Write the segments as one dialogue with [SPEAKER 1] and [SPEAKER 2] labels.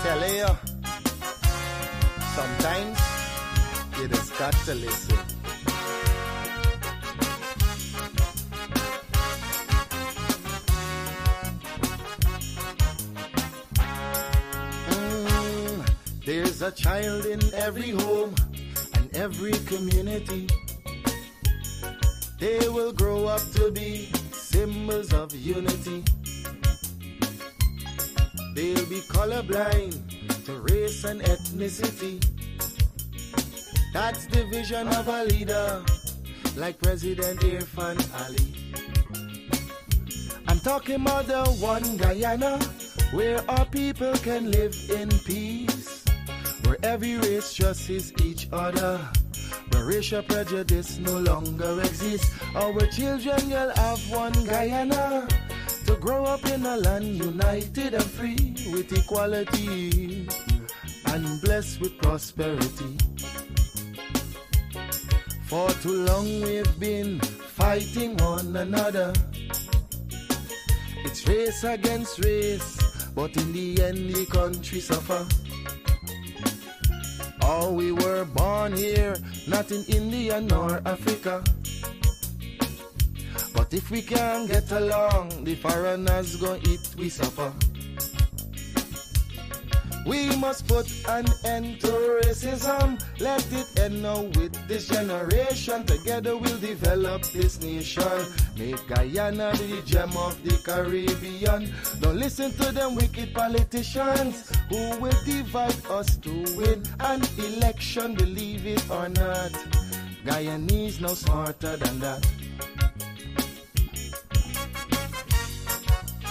[SPEAKER 1] telling you, sometimes you just got to listen. There's a child in every home and every community. They will grow up to be symbols of unity. They'll be colorblind to race and ethnicity. That's the vision of a leader like President Irfan Ali. I'm talking about the one Guyana where our people can live in peace, where every race trusts each other, where racial prejudice no longer exists. Our children will have one Guyana to grow up in a land united and free with equality and blessed with prosperity. For too long we've been fighting one another. It's race against race, but in the end the country suffer. Oh, we were born here, not in India nor Africa. But if we can't get along, the foreigners gon' eat we suffer. We must put an end to racism. Let it end now with this generation. Together we'll develop this nation. Make Guyana the gem of the Caribbean. Don't listen to them wicked politicians who will divide us to win an election. Believe it or not, Guyanese no smarter than that.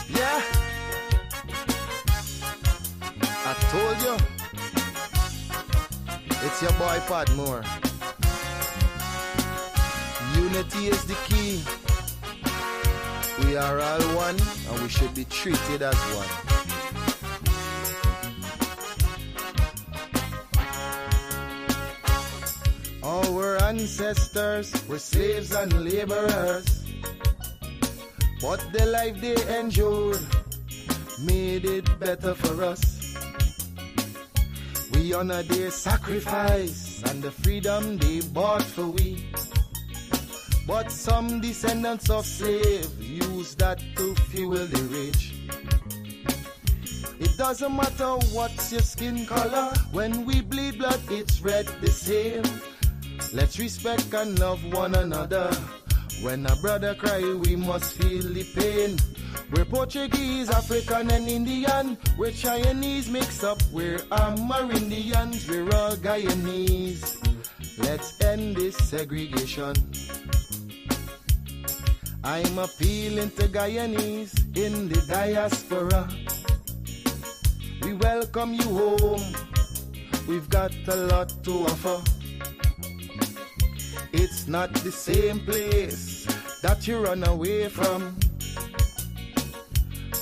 [SPEAKER 1] Yeah, I told you, it's your boy Padmore. Unity is the key. We are all one and we should be treated as one. Our ancestors were slaves and laborers, but the life they endured made it better for us. We honor their sacrifice and the freedom they bought for we. But some descendants of slaves use that to fuel the rich. It doesn't matter what's your skin color, when we bleed blood it's red the same. Let's respect and love one another. When a brother cry we must feel the pain. We're Portuguese, African and Indian. We're Chinese mixed up, we're Amerindians. We're all Guyanese. Let's end this segregation. I'm appealing to Guyanese in the diaspora. We welcome you home. We've got a lot to offer. It's not the same place that you run away from.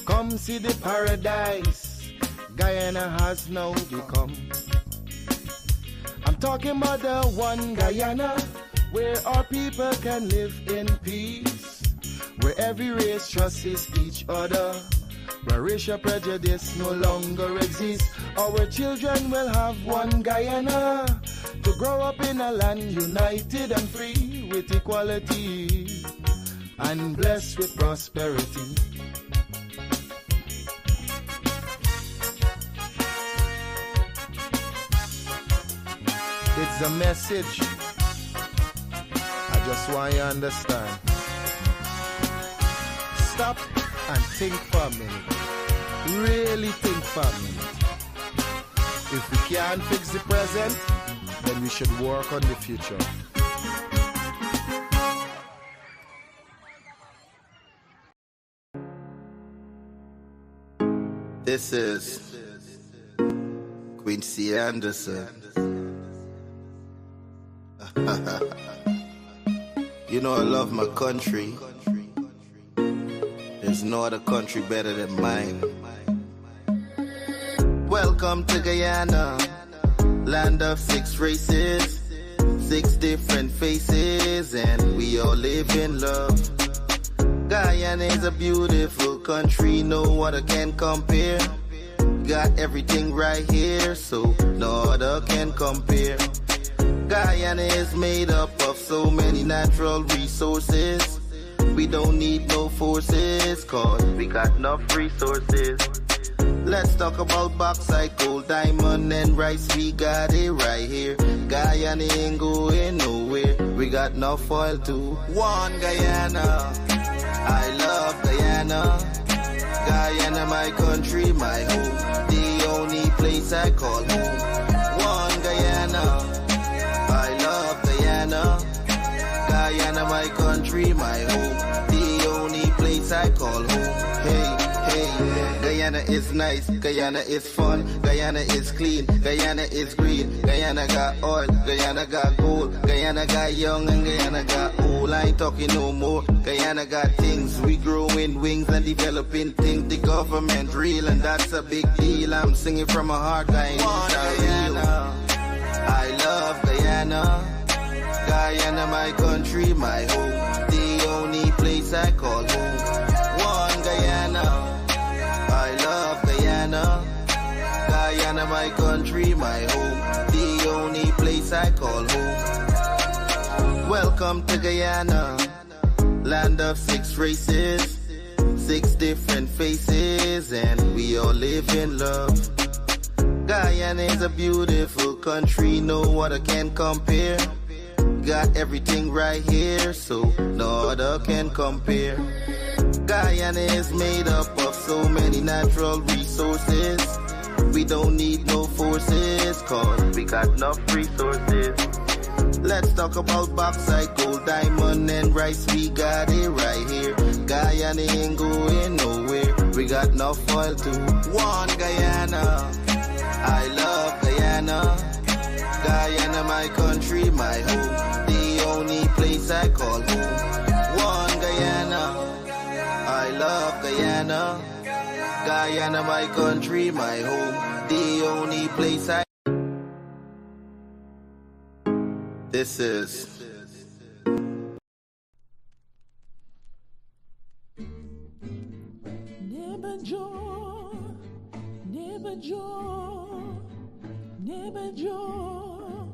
[SPEAKER 1] Come see the paradise Guyana has now become. I'm talking about the one Guyana where our people can live in peace, where every race trusts each other, where racial prejudice no longer exists. Our children will have one Guyana to grow up in a land united and free with equality and blessed with prosperity. It's a message. I just want you to understand. Stop and think for a minute. Really think for a minute. If we can't fix the present, then we should work on the future. This is Quincy Anderson. You know I love my country. There's no other country better than mine. Welcome to Guyana, land of 6 races, 6 different faces, and we all live in love. Guyana is a beautiful country, no other can compare.
[SPEAKER 2] Got everything right here, so no other can compare. Guyana is made up of so many natural resources. We don't need no forces, cause we got enough resources. Let's talk about bauxite, gold, diamond, and rice. We got it right here. Guyana ain't going nowhere. We got enough oil too. One Guyana, I love Guyana. Guyana, my country, my home. The only place I call home. One Guyana, I love Guyana. Guyana, my country, my home. The only place I call home. Hey, hey, Guyana is nice, Guyana is fun, Guyana is clean, Guyana is green, Guyana got oil, Guyana got gold, Guyana got young and Guyana got old. I ain't talking no more. Guyana got things, we growing wings and developing things. The government real and that's a big deal. I'm singing from my heart, Guyana. I love Guyana. Guyana, my country, my home. The only place I call home. One Guyana. I love Guyana. Guyana, my country, my home. The only place I call home. Welcome to Guyana, land of 6 races, 6 different faces, and we all live in love. Guyana is a beautiful country, no other can compare. Got everything right here, so no other can compare. Guyana is made up of so many natural resources. We don't need no forces, cause we got enough resources. Let's talk about bauxite, gold, diamond, and rice. We got it right here. Guyana ain't going nowhere. We got enough oil too. One Guyana, I love Guyana. Guyana, my country, my home. The only place I call home. One Guyana, I love Guyana. Guyana, my country, my home. The only place I... This is...
[SPEAKER 3] Neighbor Joe, Neighbor Joe, Neighbor Joe.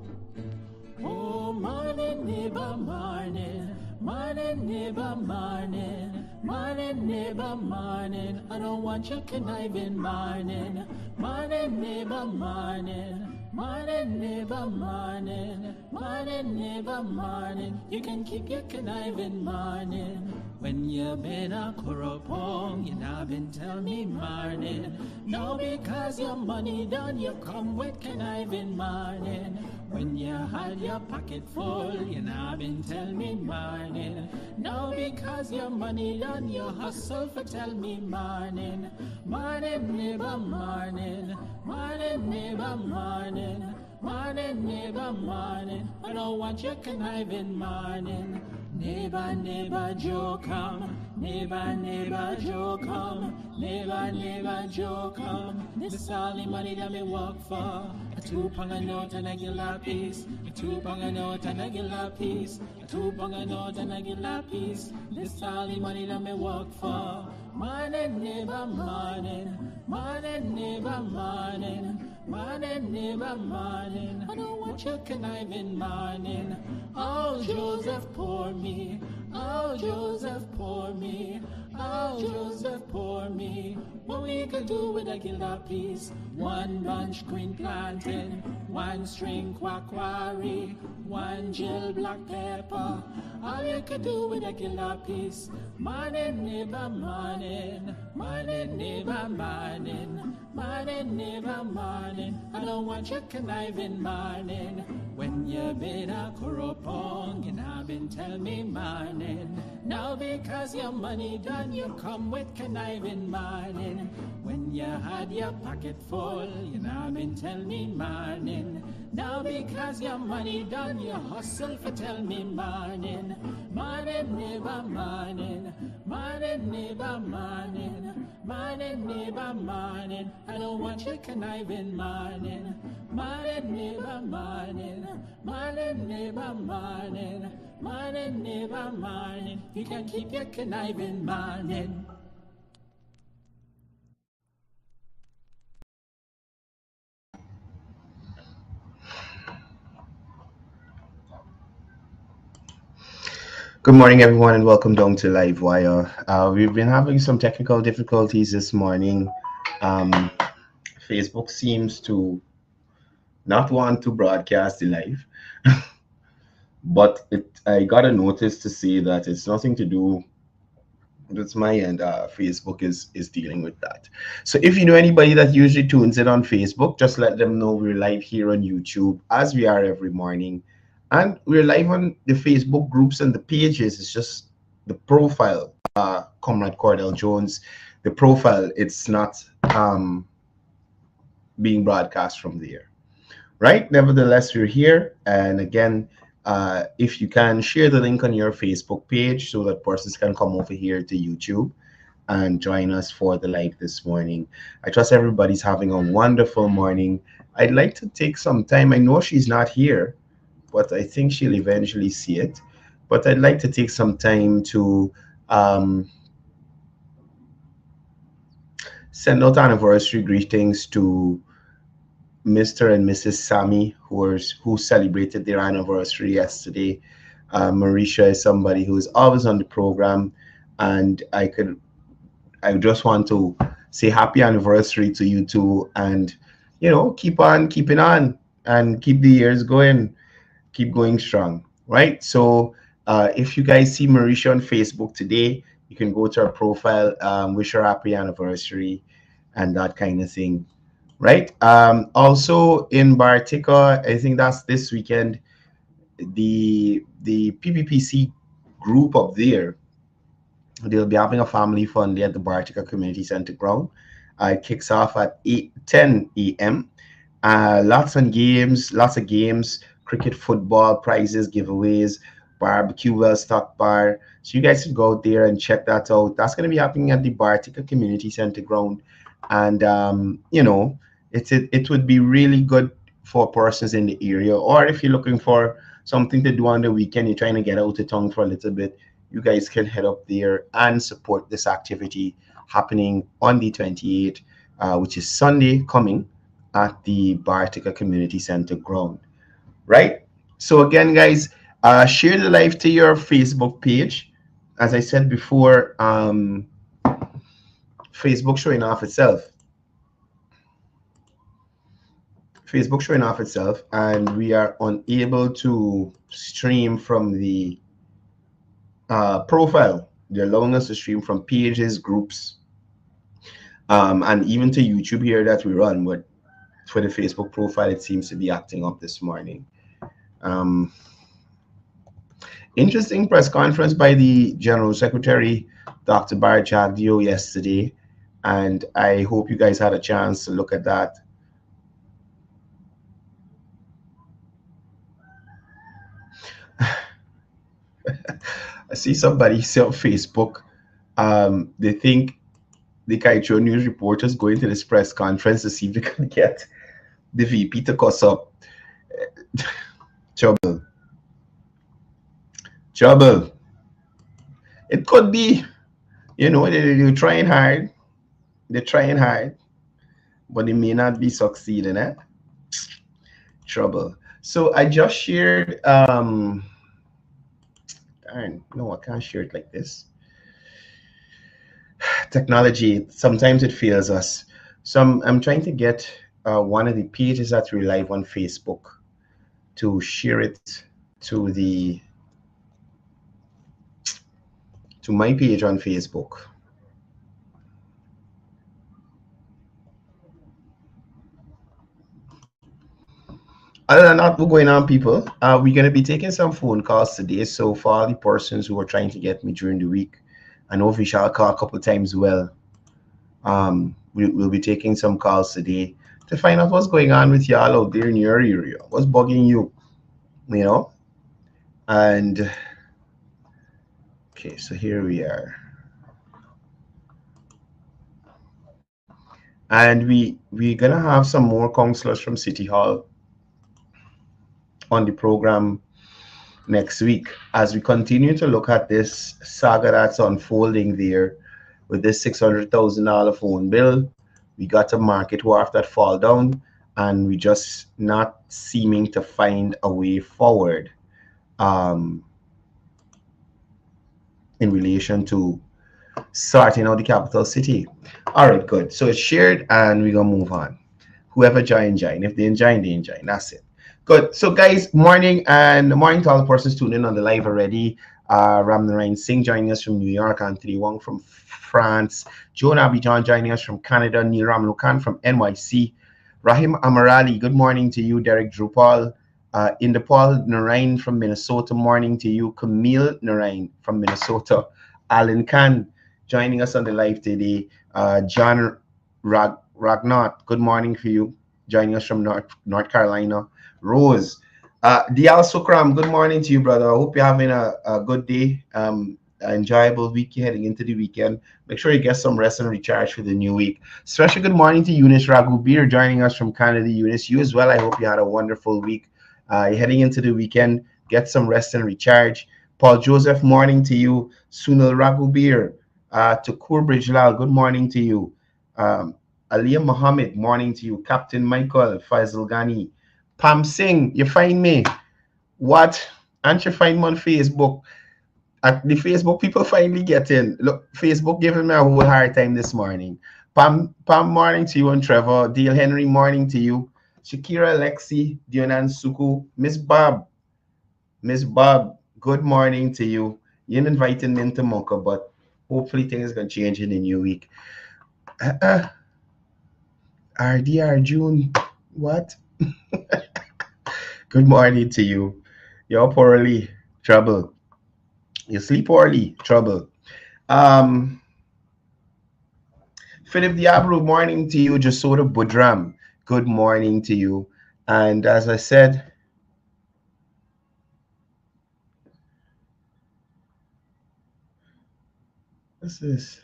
[SPEAKER 3] Oh, morning, neighbor, morning. Morning, neighbor, morning. Morning, neighbor, morning. I don't want your conniving morning. Morning, neighbor, morning. Morning, neighbor, morning. Morning, neighbor, morning. You can keep your conniving morning. When you been a corrupong, you not been tell me morning. No, because your money done, you come with conniving morning. When you had your pocket full, you not been tell me morning. No, because your money done, you hustle for tell me morning. Morning, neighbor, morning. Morning, neighbor, morning. Morning, neighbor, morning. I don't want your conniving morning. Neighbor, neighbor, Joe come. Neighbor, neighbor, Joe come. Neighbor, neighbor, Joe come. This is all the money that me work for. A 2 pound a note and a guilar piece. A 2 pound a note and a guilar piece. A 2 pound a note and a guilar piece. This is all the money that me work for. Morning, neighbor, morning. Morning, neighbor, morning. Morning, neighbor, morning. I don't want your conniving morning. Oh, Joseph, pour me. Oh, Joseph, pour me. Oh, Joseph, pour me. What we could do with a guilar piece? 1 bunch green plantain, 1 string quacquari, 1 Jill black pepper. All you could do with a guilar piece. Morning, neighbor, morning. Morning, neighbor, morning. Morning, neighbor, morning. I don't want your conniving morning. When you been a corrupong, you not been tell me morning. Now because your money done, you come with conniving morning. When you had your pocket full, you not been tell me morning. Now because your money done, you hustle for tell me morning. Morning, neighbor, morning. Morning, neighbor, morning. Morning, neighbor, morning. I don't want your conniving morning. Morning, neighbor, morning. Morning, neighbor, morning. Morning, neighbor, morning. You can keep your conniving morning.
[SPEAKER 4] Good morning, everyone, and welcome down to Livewire. We've been having some technical difficulties this morning. Um, Facebook seems to not want to broadcast the live, but I got a notice to say that it's nothing to do with my end. Facebook is dealing with that. So if you know anybody that usually tunes in on Facebook, just let them know we're live here on YouTube as we are every morning. And we're live on the Facebook groups and the pages. It's just the profile, Comrade Cordell Jones, the profile, it's not being broadcast from there. Right? Nevertheless, we're here. And again, if you can share the link on your Facebook page so that persons can come over here to YouTube and join us for the live this morning. I trust everybody's having a wonderful morning. I'd like to take some time. I know she's not here, but I think she'll eventually see it. But I'd like to take some time to send out anniversary greetings to Mr. and Mrs. Sammy, who celebrated their anniversary yesterday. Marisha is somebody who is always on the program, and I just want to say happy anniversary to you two, and keep on keeping on and keep the years going, keep going strong, right? So if you guys see Marisha on Facebook today, you can go to her profile, wish her happy anniversary, and that kind of thing. Right. Also in Bartica, I think that's this weekend, the PPPC group up there, they'll be having a family fun day at the Bartica Community Center ground. It kicks off at 10 a.m. Lots of games, cricket, football, prizes, giveaways, barbecue, well stocked bar. So you guys should go out there and check that out. That's going to be happening at the Bartica Community Center ground, and it would be really good for persons in the area, or if you're looking for something to do on the weekend, you're trying to get out of town for a little bit, you guys can head up there and support this activity happening on the 28th, which is Sunday coming at the Bartica Community Center ground, right? So again, guys, share the live to your Facebook page. As I said before, Facebook showing off itself. And we are unable to stream from the profile. They're allowing us to stream from pages, groups, and even to YouTube here that we run. But for the Facebook profile, it seems to be acting up this morning. Interesting press conference by the General Secretary, Dr. Barry Jagdeo, yesterday, and I hope you guys had a chance to look at that. I see somebody say on Facebook, they think the Kaitro News reporters going to this press conference to see if they can get the VP to cuss up. Trouble. It could be, they're trying hard. But they may not be succeeding, eh? Trouble. So I just shared, darn, no, I can't share it like this. Technology, sometimes it fails us. So I'm trying to get one of the pages that we live on Facebook to share it to my page on Facebook. Other than that, we're going on, people. We're going to be taking some phone calls today. So for all the persons who are trying to get me during the week, I know we shall call a couple of times. Well, we'll be taking some calls today to find out what's going on with y'all out there in your area. What's bugging you, And okay, so here we are. And we're going to have some more counselors from City Hall on the program next week as we continue to look at this saga that's unfolding there with this $600,000 phone bill. We got to market wharf that fall down, and we just not seeming to find a way forward. in relation to sorting out the capital city. All right, good. So it's shared, and we're gonna move on. Whoever join. If they join, they join. That's it. Good. So, guys, morning to all the persons tuning in on the live already. Ram Narayan Singh joining us from New York, Anthony Wong from France, Joan Abidjan joining us from Canada, Niram Lukan from NYC, Rahim Amarali, good morning to you, Derek Drupal, Indapal Narayan from Minnesota, morning to you, Camille Narayan from Minnesota, Alan Khan joining us on the live today, John Ragnot, good morning for you, joining us from North Carolina, Rose, Dial Sukram, good morning to you, brother. I hope you're having a good day, an enjoyable week heading into the weekend. Make sure you get some rest and recharge for the new week. Special good morning to Eunice Raghubir joining us from Canada. Eunice, you as well. I hope you had a wonderful week. You're heading into the weekend. Get some rest and recharge. Paul Joseph, morning to you. Sunil Raghubir, to Kurbridge Lal, good morning to you. Aliyah Mohammed, morning to you. Captain Michael Faisal Ghani, Pam Singh, you find me? What? And you find me on Facebook? At the Facebook people finally get in. Look, Facebook giving me a whole hard time this morning. Pam, morning to you, and Trevor. Dale Henry, morning to you. Shakira Lexi, Dionan Suku, Miss Bob, good morning to you. You didn't invite me into Mocha, but hopefully things gonna change in the new week. RDR June, what? Good morning to you. You're up early, trouble. You sleep early, trouble. Philip Diablo, morning to you. Jasoda Budram, good morning to you. And as I said, what's this?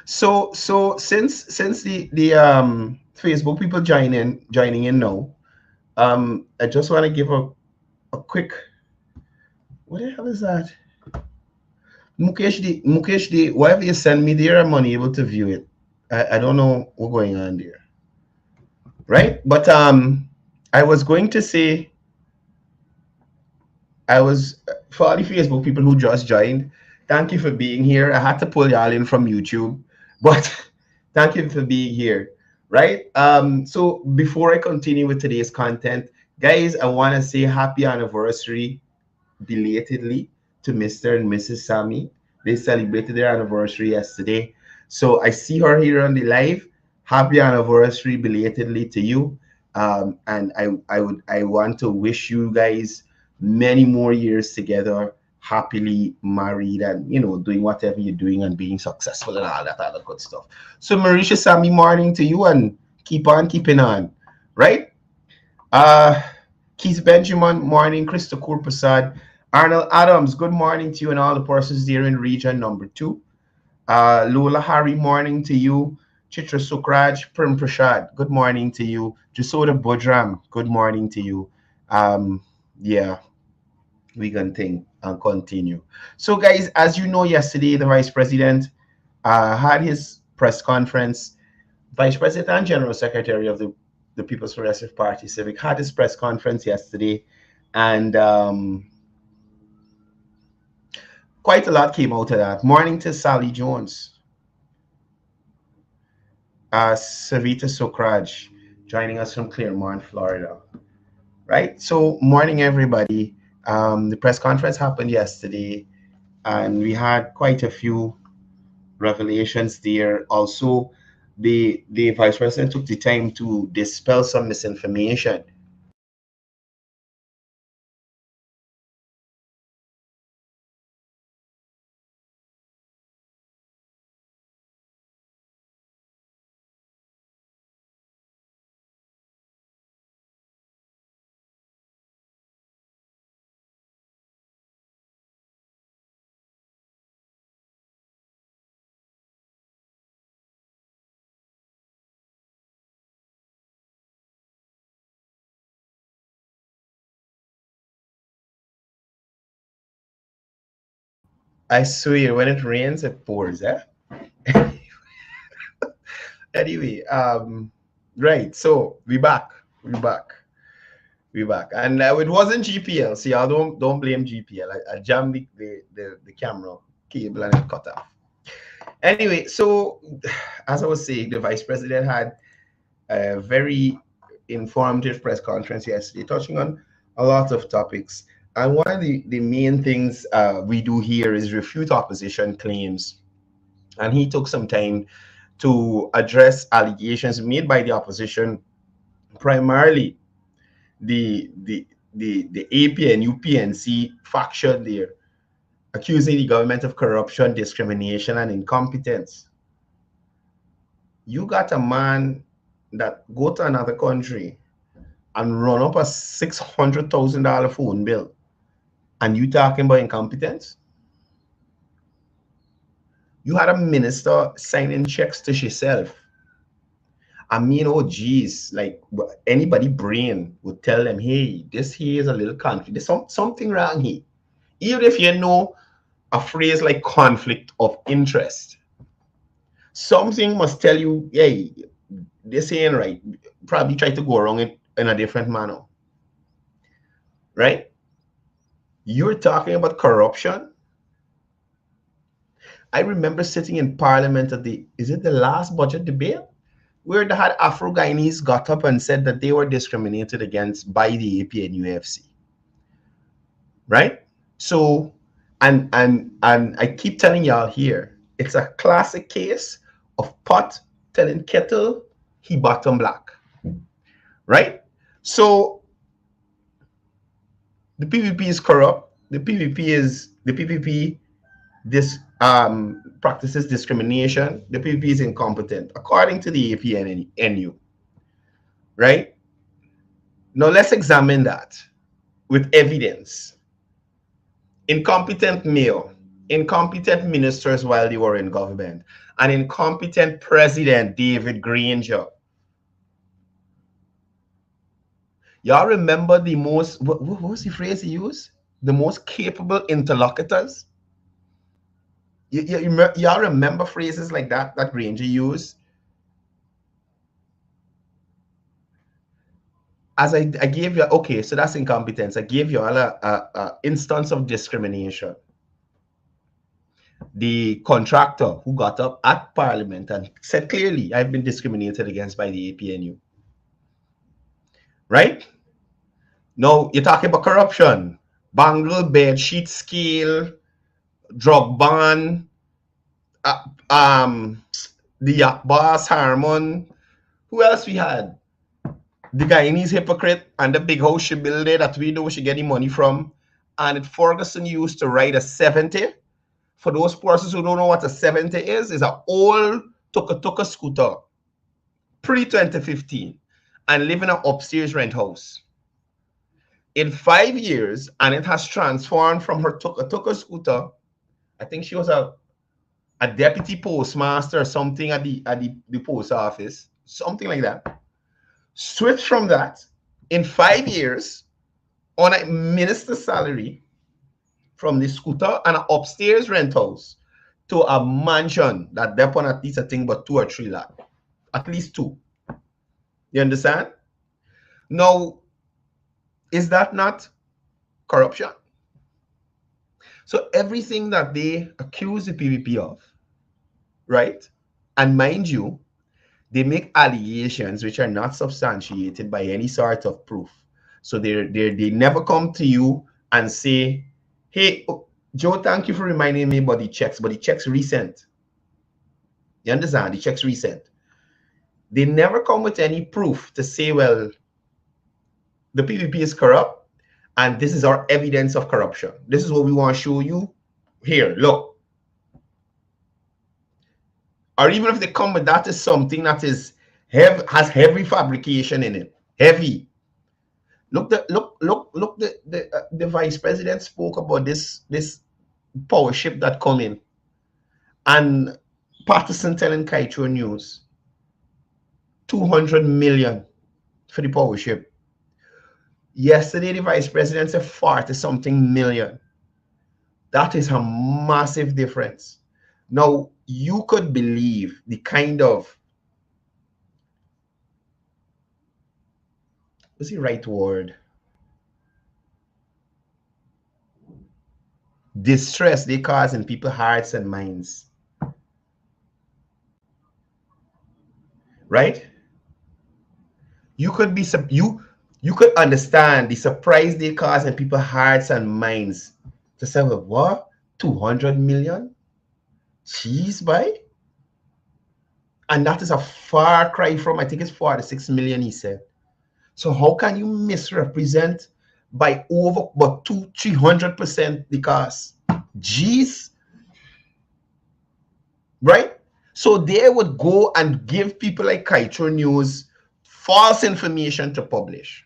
[SPEAKER 4] So since the Facebook people joining in now, I just want to give a quick. What the hell is that? Mukesh D, whatever you send me there, I'm unable to view it. I don't know what's going on there. Right? But I was going to say, for all the Facebook people who just joined, thank you for being here. I had to pull y'all in from YouTube, but thank you for being here. Right? So before I continue with today's content, guys, I want to say happy anniversary belatedly to Mr. and Mrs. Sammy. They celebrated their anniversary yesterday. So I see her here on the live. Happy anniversary belatedly to you. And I want to wish you guys many more years together, happily married, and doing whatever you're doing and being successful and all that other good stuff. So Marisha, Sammy, morning to you, and keep on keeping on, right? Keith Benjamin, morning. Krista Kurprasad, Arnold Adams, good morning to you and all the persons there in region number 2. Lola Hari, morning to you. Chitra Sukraj, Prim Prashad, good morning to you. Jasoda Budram, good morning to you. Yeah, we can think and continue. So, guys, as you know, yesterday the Vice President had his press conference. Vice President and General Secretary of the People's Progressive Party, Civic, had his press conference yesterday, and quite a lot came out of that. Morning to Sally Jones, Savita Sokraj, joining us from Claremont, Florida. Right? So, morning, everybody. The press conference happened yesterday, and we had quite a few revelations there. Also, the Vice President took the time to dispel some misinformation. I swear, when it rains, it pours. Eh? Anyway, right. So we back. We back. We back, and it wasn't GPL. See, y'all don't blame GPL. I jammed the camera cable and it cut off. Anyway, so as I was saying, the vice president had a very informative press conference yesterday, touching on a lot of topics. And one of the main things we do here is refute opposition claims. And he took some time to address allegations made by the opposition, primarily the APN, UPNC faction there, accusing the government of corruption, discrimination, and incompetence. You got a man that go to another country and run up a $600,000 phone bill, and you talking about incompetence? You had a minister signing checks to herself. I mean, oh geez, like anybody brain would tell them, hey, this here is a little conflict. There's something wrong here. Even if you know a phrase like conflict of interest, something must tell you, hey, this ain't right. Probably try to go around it in a different manner. Right? You're talking about corruption. I remember sitting in Parliament at the last budget debate, where they had Afro-Guyanese got up and said that they were discriminated against by the APN UFC. Right? So, and I keep telling y'all here, it's a classic case of pot telling kettle he bottom black. Right? So the PPP is corrupt. The PPP this practices discrimination. The PPP is incompetent, according to the APNU. Right? Now let's examine that with evidence. Incompetent mayor, incompetent ministers while they were in government, an incompetent president, David Granger. Y'all remember the most, what was the phrase he used? The most capable interlocutors? Y'all remember phrases like that Granger used? As I gave you, okay, so that's incompetence. I gave you all a instance of discrimination. The contractor who got up at Parliament and said clearly, I've been discriminated against by the APNU. Right? Now, you're talking about corruption. Bangle, bed sheet scale, drug ban, the Yak Boss, Harmon. Who else we had? The Guyanese hypocrite and the big house she built there that we know she getting money from. And Ferguson used to ride a 70. For those persons who don't know what a 70 is an old tuk-tuk scooter, pre-2015, and live in an upstairs rent house. In 5 years, and it has transformed from her tuk-tuk scooter. I think she was a deputy postmaster or something at the post office, something like that. Switch from that in 5 years on a minister's salary, from the scooter and an upstairs rent house to a mansion that depend at least, I think, but 2 or 3 lakh. At least 2. You understand? Now, is that not corruption? So everything that they accuse the PPP of, right? And mind you, they make allegations which are not substantiated by any sort of proof. So they never come to you and say, hey, Joe, thank you for reminding me about the checks, but the checks recent. You understand? The checks recent. They never come with any proof to say, well, the PPP is corrupt, and this is our evidence of corruption. This is what we want to show you. Here, look. Or even if they come with that is something that is has heavy fabrication in it. Heavy. Look, the vice president spoke about this power ship that come in, and Patterson telling Kaito News 200 million for the power ship. Yesterday, the vice president said 40-something million. That is a massive difference. Now, you could believe the kind of, what's the right word? distress they cause in people's hearts and minds. Right? You could be you could understand the surprise they cause in people's hearts and minds. To say, well, what? 200 million? Jeez, boy. And that is a far cry from, I think it's 46 million, he said. So how can you misrepresent by over but 300% the cost? Jeez. Right? So they would go and give people like Kaito News false information to publish.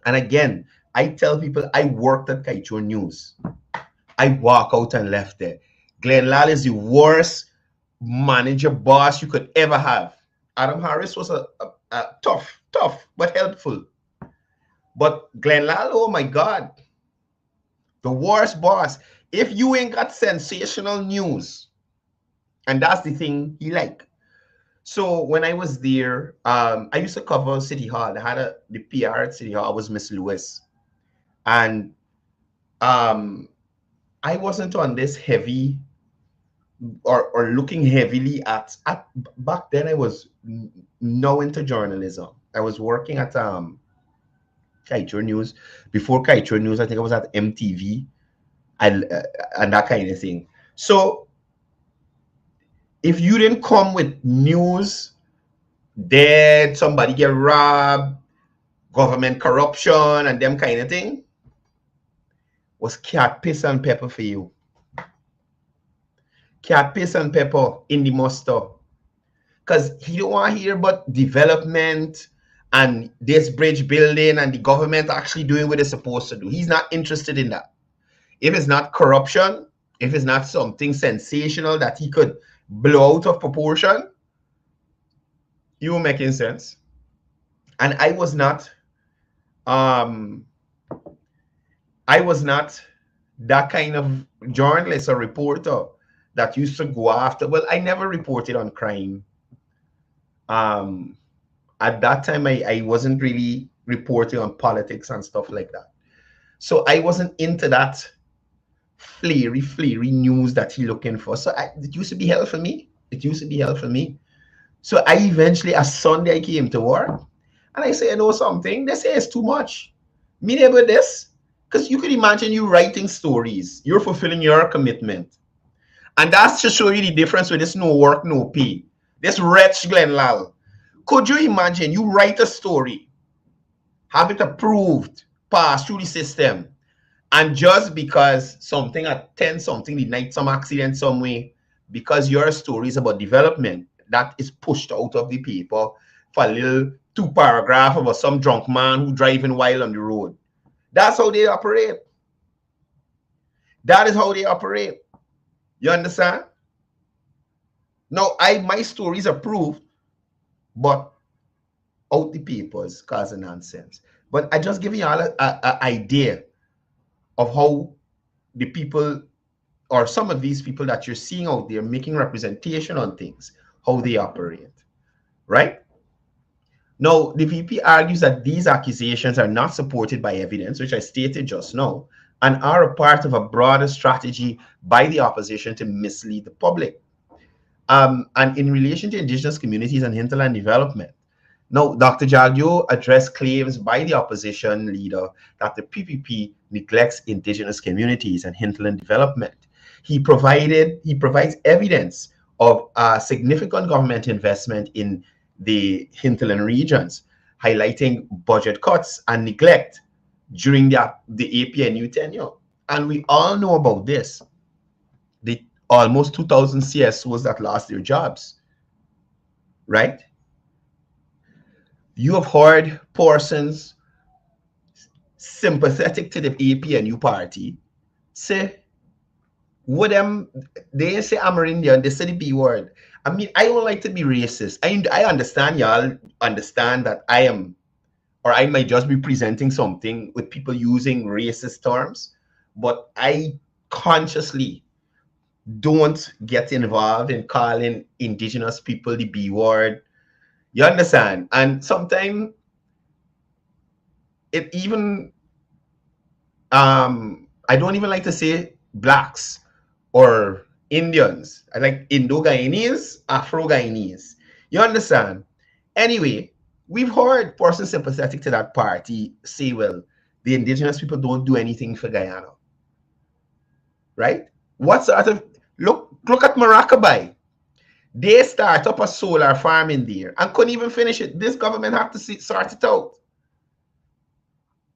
[SPEAKER 4] And again, I tell people I worked at Kaito News. I walk out and left there. Glenn Lal is the worst manager boss you could ever have. Adam Harris was a tough, but helpful. But Glenn Lal, oh my God, the worst boss. If you ain't got sensational news, and that's the thing he like. So when I was there, I used to cover City Hall. I had the PR at City Hall was Miss Lewis. And I wasn't on this heavy or looking heavily at back then. I was now into journalism. I was working at Kaito News. Before Kaito News, I think I was at MTV and that kind of thing. So if you didn't come with news, dead, somebody get robbed, government corruption, and them kind of thing, was cat piss and pepper for you. Cat piss and pepper in the mustard. Because he don't want to hear about development and this bridge building and the government actually doing what it's supposed to do. He's not interested in that. If it's not corruption, if it's not something sensational that he could blow out of proportion, you making sense. And I was not that kind of journalist or reporter that used to go after. Well, I never reported on crime. At that time, I wasn't really reporting on politics and stuff like that. So I wasn't into that flary news that he looking for. So it used to be hell for me. It used to be hell for me. So I eventually, a Sunday, I came to work and I say, I know something. They say it's too much. Me never this. Because you could imagine you writing stories. You're fulfilling your commitment. And that's to show you the difference with this no work, no pay. This wretch Glenn Lal. Could you imagine you write a story, have it approved, pass through the system, and just because something at 10 something the night, some accident some way, because your story is about development, that is pushed out of the paper for a little 2 paragraph about some drunk man who driving wild on the road. That's how they operate. That is how they operate. You understand? Now, my story is approved, but out the papers causing nonsense. But I just give you all an idea of how the people, or some of these people that you're seeing out there making representation on things, how they operate, right? Now, the VP argues that these accusations are not supported by evidence, which I stated just now, and are a part of a broader strategy by the opposition to mislead the public. And in relation to indigenous communities and hinterland development, now, Dr. Jagyo addressed claims by the opposition leader that the PPP neglects indigenous communities and hinterland development. He provides evidence of significant government investment in the hinterland regions, highlighting budget cuts and neglect during the APNU tenure. And we all know about this. The almost 2,000 CSOs that lost their jobs, right? You have heard persons sympathetic to the APNU party say, what them, they say Amerindian, they say the B word. I mean, I don't like to be racist. I understand y'all understand that I am, or I might just be presenting something with people using racist terms, but I consciously don't get involved in calling indigenous people the B word. You understand? And sometimes it even, I don't even like to say blacks or Indians, like Indo-Guyanese, Afro-Guyanese. You understand? Anyway, we've heard persons sympathetic to that party say, well, the indigenous people don't do anything for Guyana. Right? What sort of look at Maracaibo. They start up a solar farm in there and couldn't even finish it. This government have to sort it out.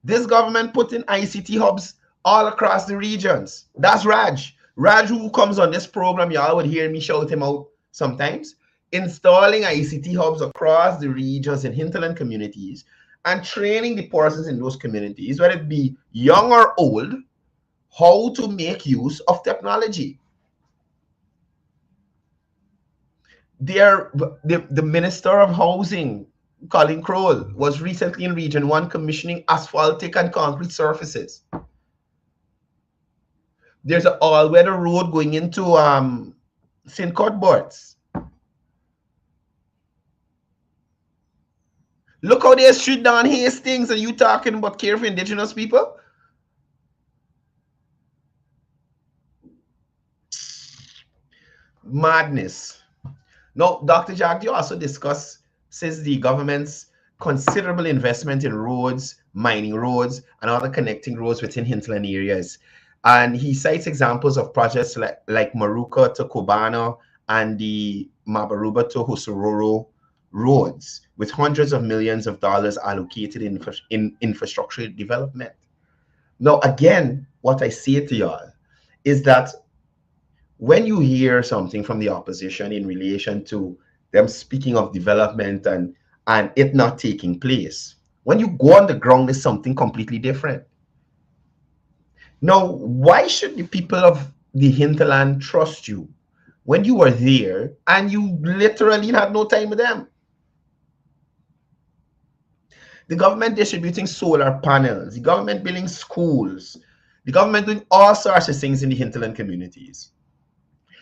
[SPEAKER 4] This government put in ICT hubs all across the regions. That's Raj. Raj, who comes on this program, y'all would hear me shout him out sometimes. Installing ICT hubs across the regions in hinterland communities and training the persons in those communities, whether it be young or old, how to make use of technology. The Minister of Housing, Colin Crowell, was recently in Region 1 commissioning asphaltic and concrete surfaces. There's an all-weather road going into St. Cuthbert's. Look how they shoot down Hastings, and you talking about care for indigenous people? Madness. Now, Dr. Jagdi also discusses the government's considerable investment in roads, mining roads, and other connecting roads within hinterland areas. And he cites examples of projects like Maruka to Kobana and the Mabaruba to Husuroro roads, with hundreds of millions of dollars allocated in infrastructure development. Now, again, what I say to y'all is that when you hear something from the opposition in relation to them speaking of development and it not taking place, when you go on the ground, there's something completely different. Now, why should the people of the hinterland trust you when you were there and you literally had no time with them? The government distributing solar panels, the government building schools, the government doing all sorts of things in the hinterland communities.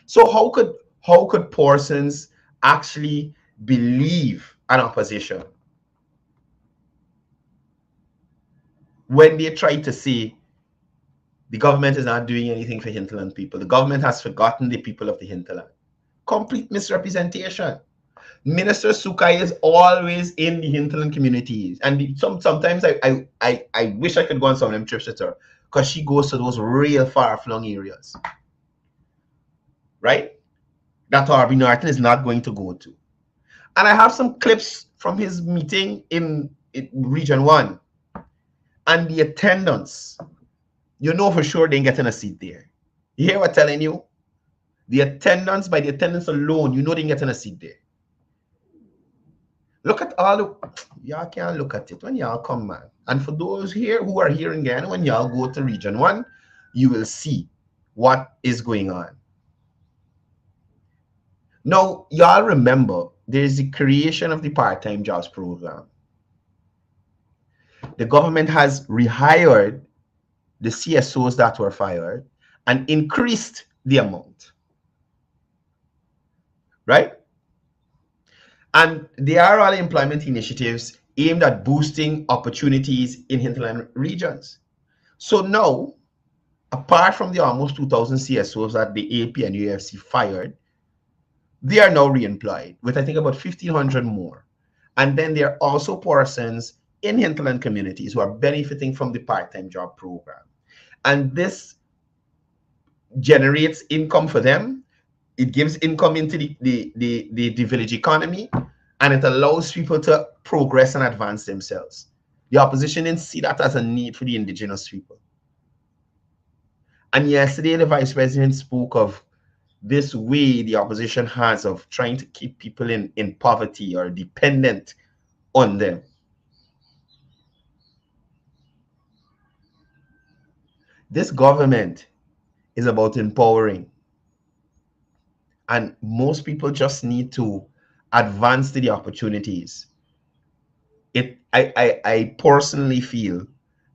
[SPEAKER 4] So how could persons actually believe an opposition when they try to say the government is not doing anything for hinterland people? The government has forgotten the people of the hinterland. Complete misrepresentation. Minister Sukai is always in the hinterland communities, and sometimes I wish I could go on some of them trips with her, because she goes to those real far-flung areas, right, that Harvey Norton is not going to go to. And I have some clips from his meeting in Region 1, and the attendance, you know for sure they ain't getting a seat there. You hear what I'm telling you? The attendance, by the attendance alone, you know they ain't getting a seat there. Look at all the, y'all can't look at it when y'all come, man. And for those here who are here in Guyana, when y'all go to Region 1, you will see what is going on. Now, y'all remember, there's the creation of the part-time jobs program. The government has rehired the CSOs that were fired and increased the amount, right? And they are all employment initiatives aimed at boosting opportunities in hinterland regions. So now, apart from the almost 2,000 CSOs that the AP and UFC fired, they are now reemployed with, I think, about 1,500 more. And then there are also persons in hinterland communities who are benefiting from the part-time job program. And this generates income for them. It gives income into the village economy, and it allows people to progress and advance themselves. The opposition didn't see that as a need for the indigenous people. And yesterday, the vice president spoke of this way the opposition has of trying to keep people in poverty or dependent on them. This government is about empowering. And most people just need to advance to the opportunities. I personally feel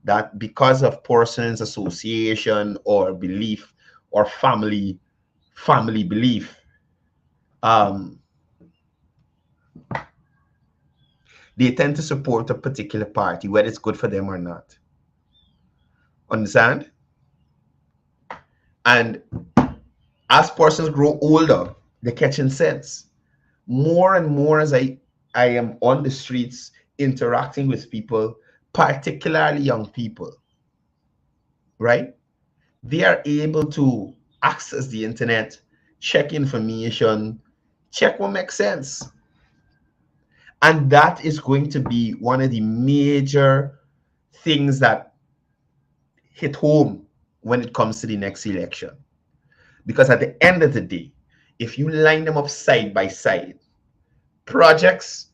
[SPEAKER 4] that because of persons' association or belief or family belief, they tend to support a particular party, whether it's good for them or not. Understand? And as persons grow older, they're catching sense. More and more as I am on the streets interacting with people, particularly young people, right? They are able to access the internet, check information, check what makes sense. And that is going to be one of the major things that hit home when it comes to the next election. Because at the end of the day, if you line them up side by side, projects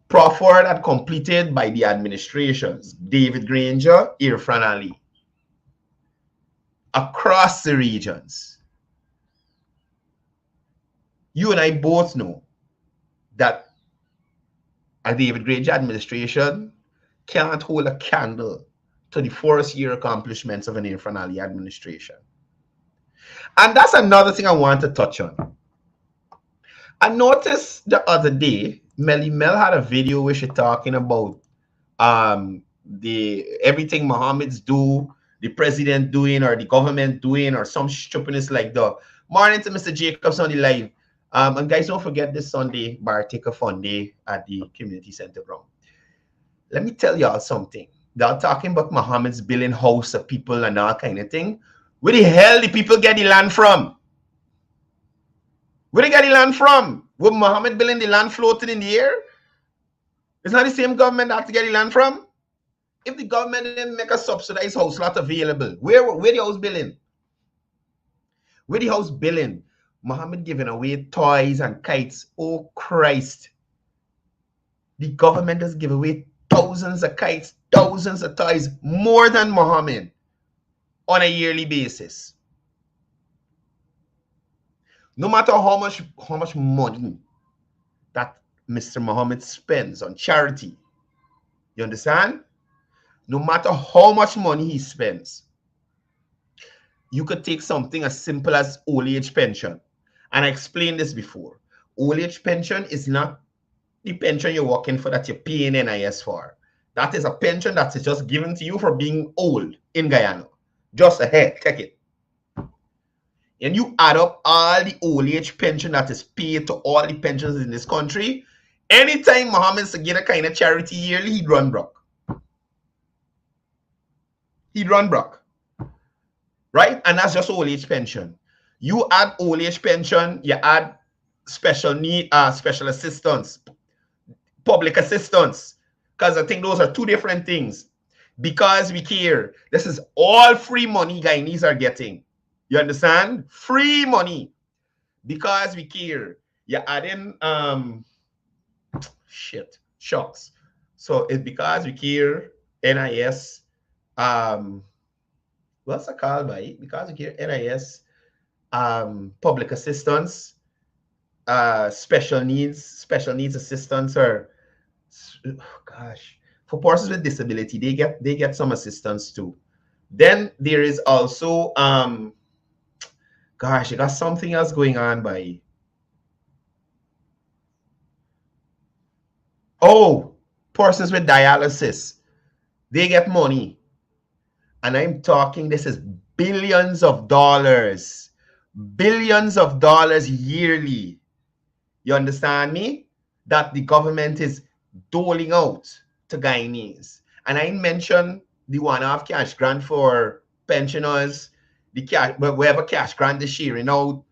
[SPEAKER 4] proffered and completed by the administrations, David Granger, Irfan Ali, across the regions, you and I both know that a David Granger administration can't hold a candle to the first year accomplishments of an Irfan Ali administration. And that's another thing I want to touch on. I noticed the other day, Melly Mel had a video where she talking about the everything Mohammed's do, the president doing, or the government doing, or some stupidness like that. Morning to Mr. Jacobs on the live. And guys, don't forget this Sunday, Bar Take a Fun Day at the Community Center ground. Let me tell y'all something. They're talking about Mohammed's building house of people and all kind of thing. Where the hell the people get the land from? Where they get the land from? Would Mohammed building the land floating in the air? It's not the same government that have to get the land from. If the government didn't make a subsidized house lot available, where the house building? Where the house building? Mohammed giving away toys and kites. Oh Christ. The government does give away thousands of kites, thousands of toys, more than Mohammed on a yearly basis. No matter how much money that Mr. Mohammed spends on charity, you understand? No matter how much money he spends, you could take something as simple as old age pension. And I explained this before. Old age pension is not the pension you're working for that you're paying NIS for. That is a pension that is just given to you for being old in Guyana. Just ahead, take it. And you add up all the old age pension that is paid to all the pensions in this country, anytime Mohammed's to get a kind of charity yearly, he'd run broke. He'd run broke. Right? And that's just old age pension. You add old age pension, you add special need, special assistance, public assistance, because I think those are two different things. Because we care. This is all free money Guyanese are getting. You understand? Free money. Because we care. You add in shucks. So it's because we care, NIS, what's it called by? Because we care, NIS, public assistance, special needs assistance, or gosh, for persons with disability, they get some assistance too. Then there is also gosh, you got something else going on by. Oh, persons with dialysis, they get money. And I'm talking, this is billions of dollars yearly. You understand me? That the government is doling out to Guyanese. And I mentioned the one-off cash grant for pensioners, the cash, wherever cash grant is sharing out.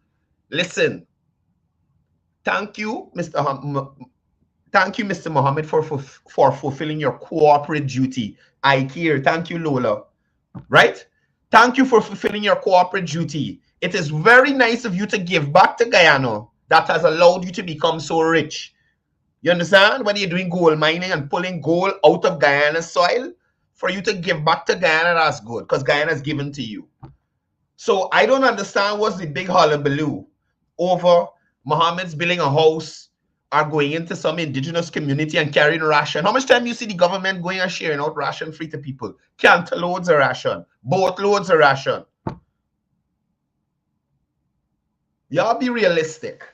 [SPEAKER 4] Listen, thank you, Mr. Mohammed, for fulfilling your corporate duty. I care. Thank you, Lola. Right? Thank you for fulfilling your corporate duty. It is very nice of you to give back to Guyana that has allowed you to become so rich. You understand? Whether you're doing gold mining and pulling gold out of Guyana's soil, for you to give back to Guyana, that's good, because Guyana is given to you. So I don't understand what's the big hullabaloo over Mohammed's building a house or going into some indigenous community and carrying ration. How much time you see the government going and sharing out ration free to people? Canter loads of ration, boat loads of ration. Y'all be realistic.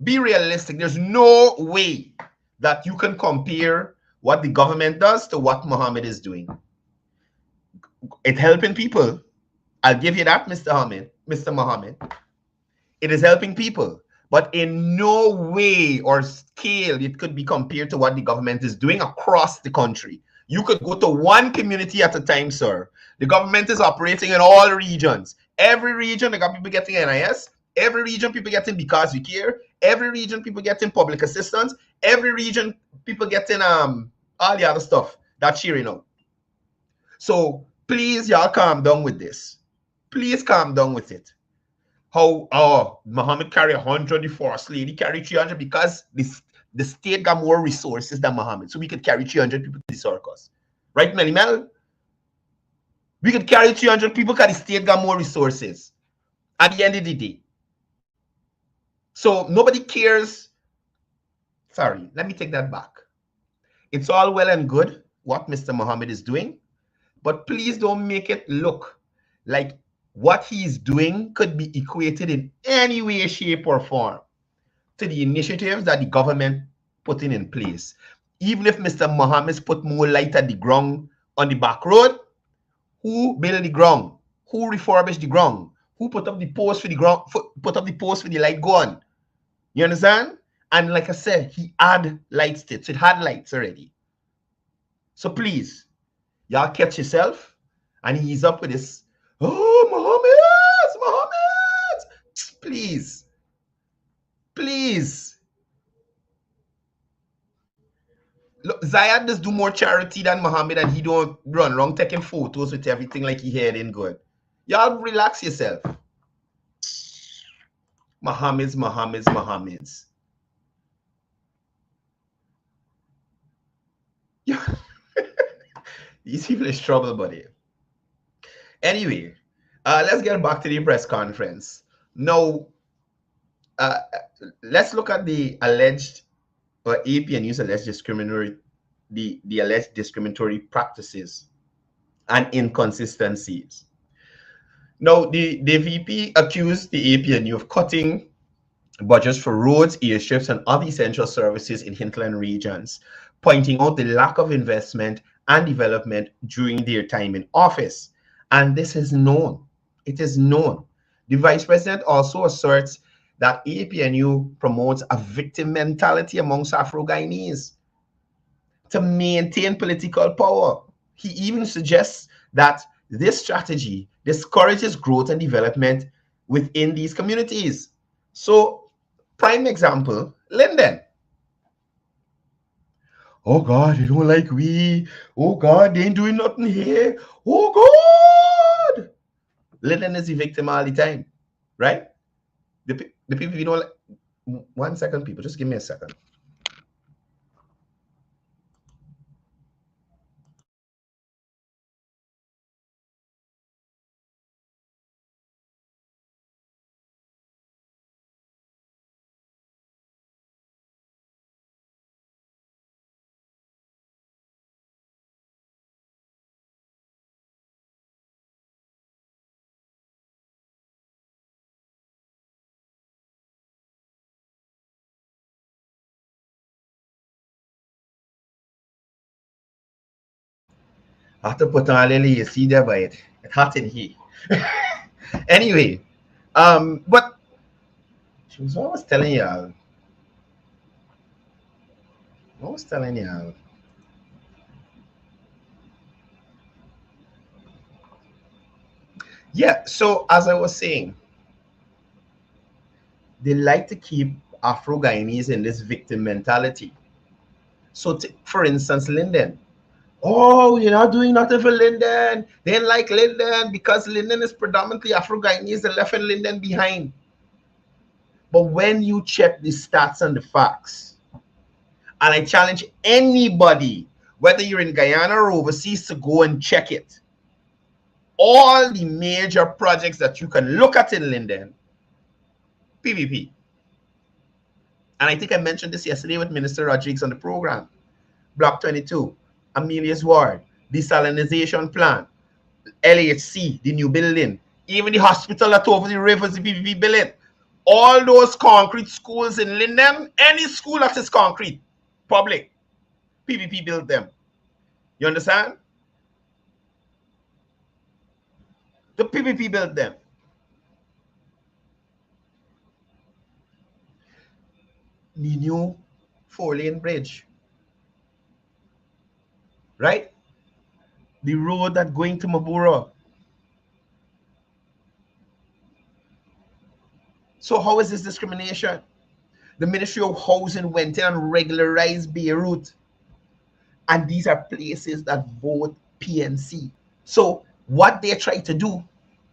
[SPEAKER 4] Be realistic. There's no way that you can compare what the government does to what Mohammed is doing. It's helping people. I'll give you that, Mr. Mohammed. It is helping people, but in no way or scale it could be compared to what the government is doing across the country. You could go to one community at a time, sir. The government is operating in all regions. Every region, they got people getting NIS. Every region, people getting because we care. Every region, people getting public assistance. Every region, people getting all the other stuff that's sharing out. So please, y'all calm down with this. Please calm down with it. How Muhammad carry 100, the first lady carry 300 because the state got more resources than Muhammad. So we could carry 300 people to the circus. Right, Melly Mel? We could carry 300 people because the state got more resources at the end of the day. So nobody cares. Sorry, let me take that back. It's all well and good what Mr. Muhammad is doing, but please don't make it look like what he's doing could be equated in any way, shape, or form to the initiatives that the government putting in place. Even if Mr. Mohammed's put more light at the ground on the back road, who built the ground? Who refurbished the ground? Who put up the post for the ground? Put up the post for the light go on? You understand? And like I said, he had lights to it. So it had lights already. So please, y'all catch yourself. And he's up with this. Oh, Muhammad, please, please. Look, Zayad does do more charity than Muhammad, and he don't run around taking photos with everything like he had in good. Y'all relax yourself. Muhammad's. Yeah. These people is trouble, buddy. Anyway, let's get back to the press conference. Now, let's look at the alleged APNU's alleged discriminatory, the alleged discriminatory practices and inconsistencies. Now, the VP accused the APNU of cutting budgets for roads, airstrips, and other essential services in hinterland regions, pointing out the lack of investment and development during their time in office. And this is known. It is known. The vice president also asserts that APNU promotes a victim mentality amongst Afro-Guyanese to maintain political power. He even suggests that this strategy discourages growth and development within these communities. So, prime example, Linden. Oh God, they don't like we. Oh God, they ain't doing nothing here. Oh God. Linden is the victim all the time, right? The people, you know, like, 1 second, people, just give me a second. I have to put on a little AC there, but it's hot in here. Anyway, but she was always telling y'all. Yeah, so as I was saying, they like to keep Afro-Guyanese in this victim mentality. So, for instance, Linden. Oh, you're not doing nothing for Linden. They didn't like Linden because Linden is predominantly Afro-Guyanese. They left Linden behind. But when you check the stats and the facts, and I challenge anybody, whether you're in Guyana or overseas, to go and check it. All the major projects that you can look at in Linden, PVP. And I think I mentioned this yesterday with Minister Rodriguez on the program. Block 22, Amelia's Ward, desalinization plant, LHC, the new building, even the hospital that over the rivers, the PVP building. All those concrete schools in Linden, any school that is concrete, public, PVP built them. You understand? The PPP built them. The new 4-lane bridge, right? The road that going to Mabura. So how is this discrimination? The Ministry of Housing went in and regularized Beirut. And these are places that vote PNC. So what they try to do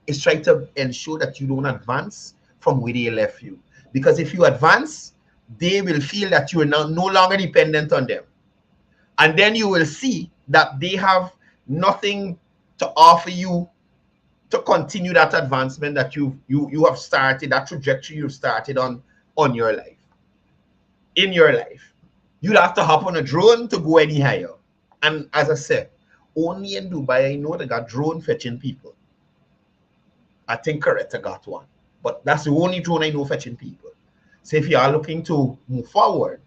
[SPEAKER 4] is try to ensure that you don't advance from where they left you. Because if you advance, they will feel that you are now no longer dependent on them. And then you will see that they have nothing to offer you to continue that advancement that you have started, that trajectory you've started on your life. In your life. You'd have to hop on a drone to go any higher. And as I said, only in Dubai I know they got drone fetching people. I think Coretta got one. But that's the only drone I know fetching people. So if you are looking to move forward,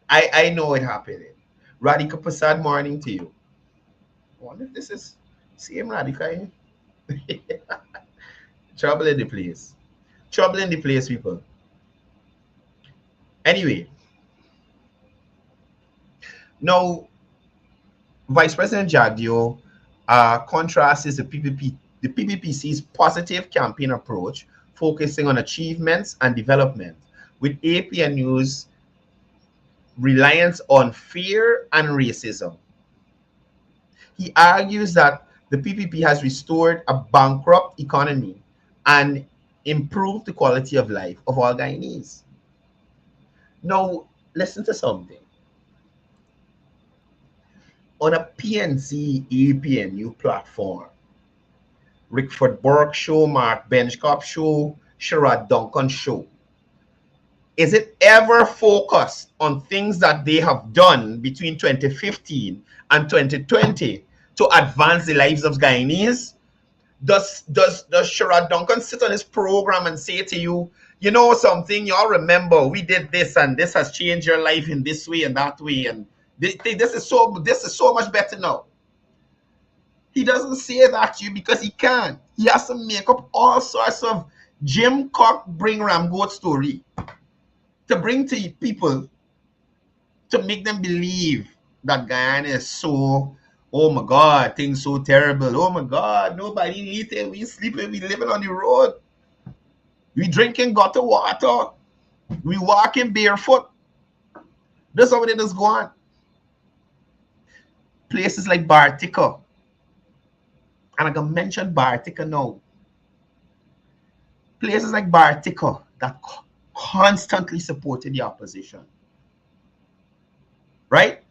[SPEAKER 4] I know it happening. Radhika Prasad, morning to you. I wonder if this is same Radhika. Trouble in the place. Trouble in the place, people. Anyway, now Vice President Jagdeo contrasts the PPPC's positive campaign approach, focusing on achievements and development, with APNU's reliance on fear and racism. He argues that the PPP has restored a bankrupt economy and improved the quality of life of all Guyanese. Now, listen to something. On a PNC APNU platform, Rickford Burke show, Mark Benchcop show, Sherrod Duncan show, is it ever focused on things that they have done between 2015 and 2020 to advance the lives of Guyanese? Does Sherrod Duncan sit on his program and say to you, you know something, y'all remember we did this and this has changed your life in this way and that way, and this is so much better now? He doesn't say that to you because he can't. He has to make up all sorts of Jim Cock bring Ram Goat story to bring to people to make them believe that Guyana is so, oh my God, things so terrible. Oh my God, nobody eating, we sleeping, we living on the road. We drinking gutter water. We walking barefoot. That's how it is going. Places like Bartica. And I'm going to mention Bartica now. Places like Bartica that constantly supported the opposition. Right?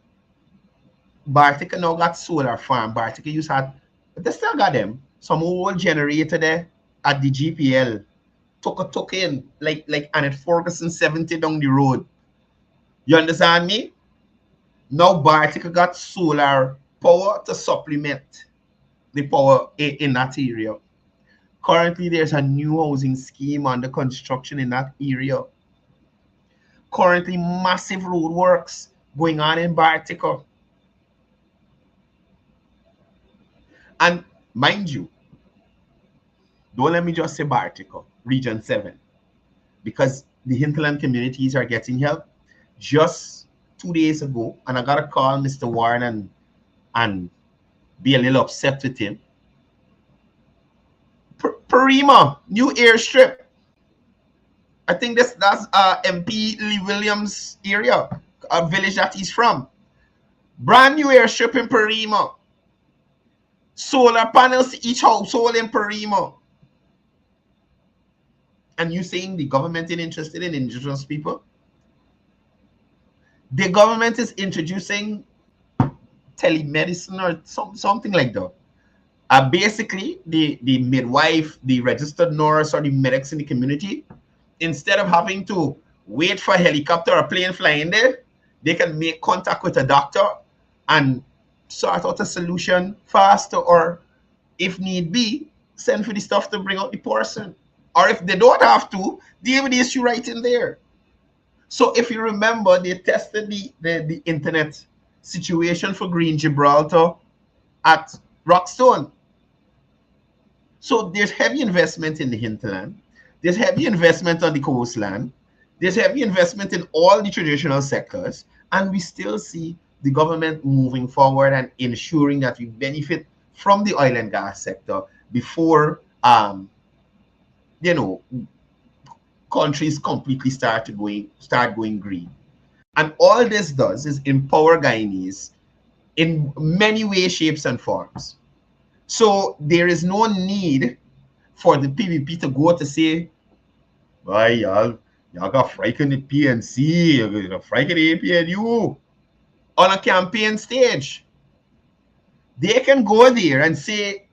[SPEAKER 4] Bartica now got solar farm. Bartica used to have, but they still got them. Some old generator there at the GPL. Took in like Annette Ferguson 70 down the road. You understand me? Now Bartica got solar power to supplement the power in that area. Currently, there's a new housing scheme under construction in that area. Currently, massive road works going on in Bartica. And mind you, don't let me just say Bartica, Region 7, because the Hinterland communities are getting help. Just 2 days ago, and I got to call Mr. Warren and be a little upset with him. Parima, new airstrip. I think that's MP Lee Williams area, a village that he's from. Brand new airstrip in Parima. Solar panels to each household in Parima. And you saying the government is interested in indigenous people? The government is introducing telemedicine or something like that. Basically, the midwife, the registered nurse, or the medics in the community, instead of having to wait for a helicopter or plane flying there, they can make contact with a doctor and sort out a solution faster, or if need be, send for the stuff to bring out the person. Or if they don't have to, they have the issue right in there. So if you remember, they tested the internet situation for Green Gibraltar at Rockstone. So there's heavy investment in the hinterland. There's heavy investment on the coastland. There's heavy investment in all the traditional sectors. And we still see the government moving forward and ensuring that we benefit from the oil and gas sector before, you know, countries completely start going green. And all this does is empower Guyanese in many ways, shapes, and forms. So there is no need for the PVP to go to say, "Why y'all got frightened the PNC, you got frightened the APNU," on a campaign stage. They can go there and say,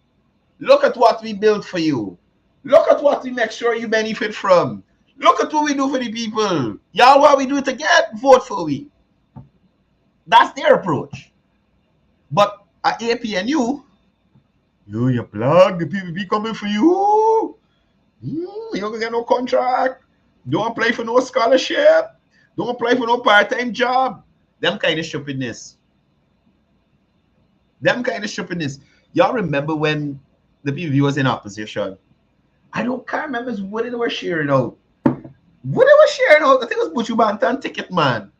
[SPEAKER 4] "Look at what we built for you. Look at what we make sure you benefit from. Look at what we do for the people. Y'all, what we do to get, vote for we." That's their approach. But at APNU, you plug, the PVP coming for you. You don't get no contract. Don't apply for no scholarship. Don't apply for no part-time job. Them kind of stupidness. Y'all remember when the PVP was in opposition? Can't remember what they were sharing out. I think it was Buchu Bantan Ticket Man.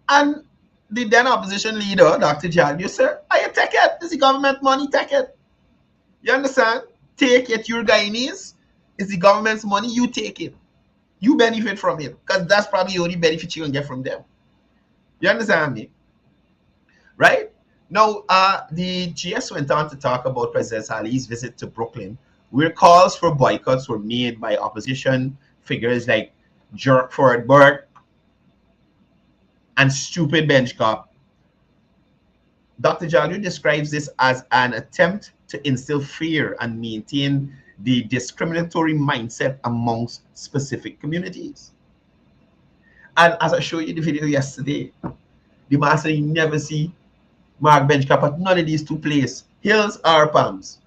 [SPEAKER 4] And the then opposition leader, Dr. Jagger, said, "I take it. This is government money, take it." You understand? Take it. You're Guyanese. It's the government's money. You take it. You benefit from it. Because that's probably the only benefit you can get from them. You understand me? Right? Now, the GS went on to talk about President Salih's visit to Brooklyn, where calls for boycotts were made by opposition figures like Jerk Ford Burke and Stupid Bench Cop. Dr. Jagger describes this as an attempt to instill fear and maintain the discriminatory mindset amongst specific communities. And as I showed you the video yesterday, the master you never see Mark Benchcap at none of these two places. Hills or Palms.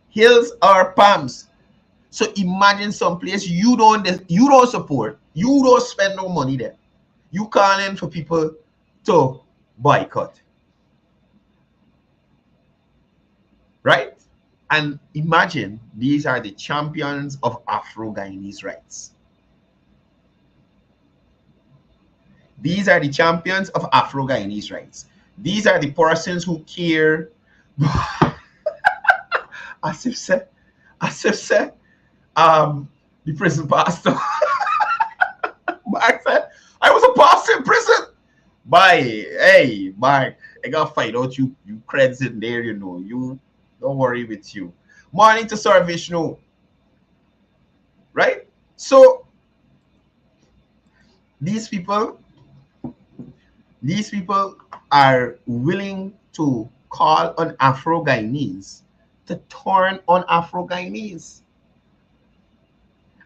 [SPEAKER 4] Hills or Palms. So imagine some place you don't support, you don't spend no money there. You calling for people to boycott. Right? And imagine these are the champions of Afro-Guyanese rights. These are the champions of Afro-Guyanese rights. These are the persons who care. as if say, the prison pastor. Mark said, "I was a pastor in prison." Hey, Mark, I gotta find out you creds in there, you know. You don't worry with you. Morning to Sir Vishnu. Right? So these people are willing to call on Afro-Guyanese to turn on Afro-Guyanese.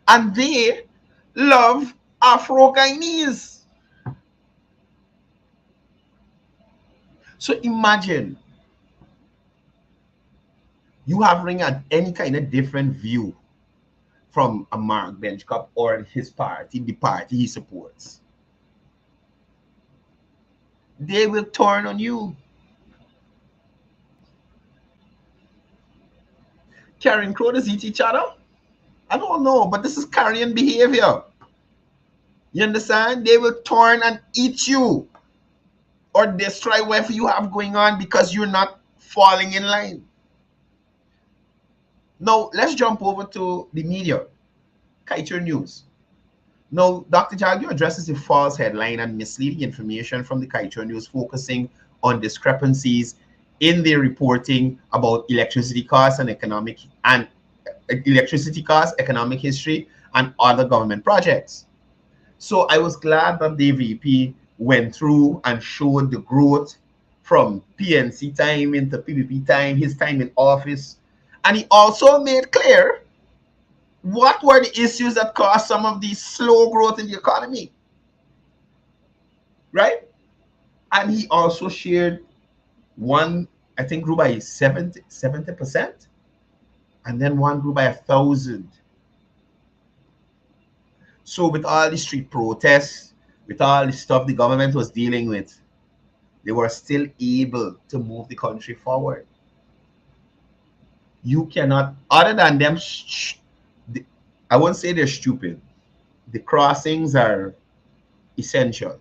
[SPEAKER 4] And they love Afro-Guyanese. So imagine you having any kind of different view from a Mark Benchcop or his party, the party he supports. They will turn on you. Carrying crows eat each other? I don't know, but this is carrion behavior. You understand? They will turn and eat you or destroy whatever you have going on because you're not falling in line. Now, let's jump over to the media. Kaiser News. Now, Dr. Jagger addresses the false headline and misleading information from the Kaiser News, focusing on discrepancies in their reporting about electricity costs and economic history, and other government projects. So I was glad that the VP went through and showed the growth from PNC time into PVP time, his time in office. And he also made clear what were the issues that caused some of the slow growth in the economy. Right? And he also shared one, I think, grew by 70%, and then one grew by 1,000. So with all the street protests, with all the stuff the government was dealing with, they were still able to move the country forward. You cannot, other than them, I won't say they're stupid. The crossings are essential.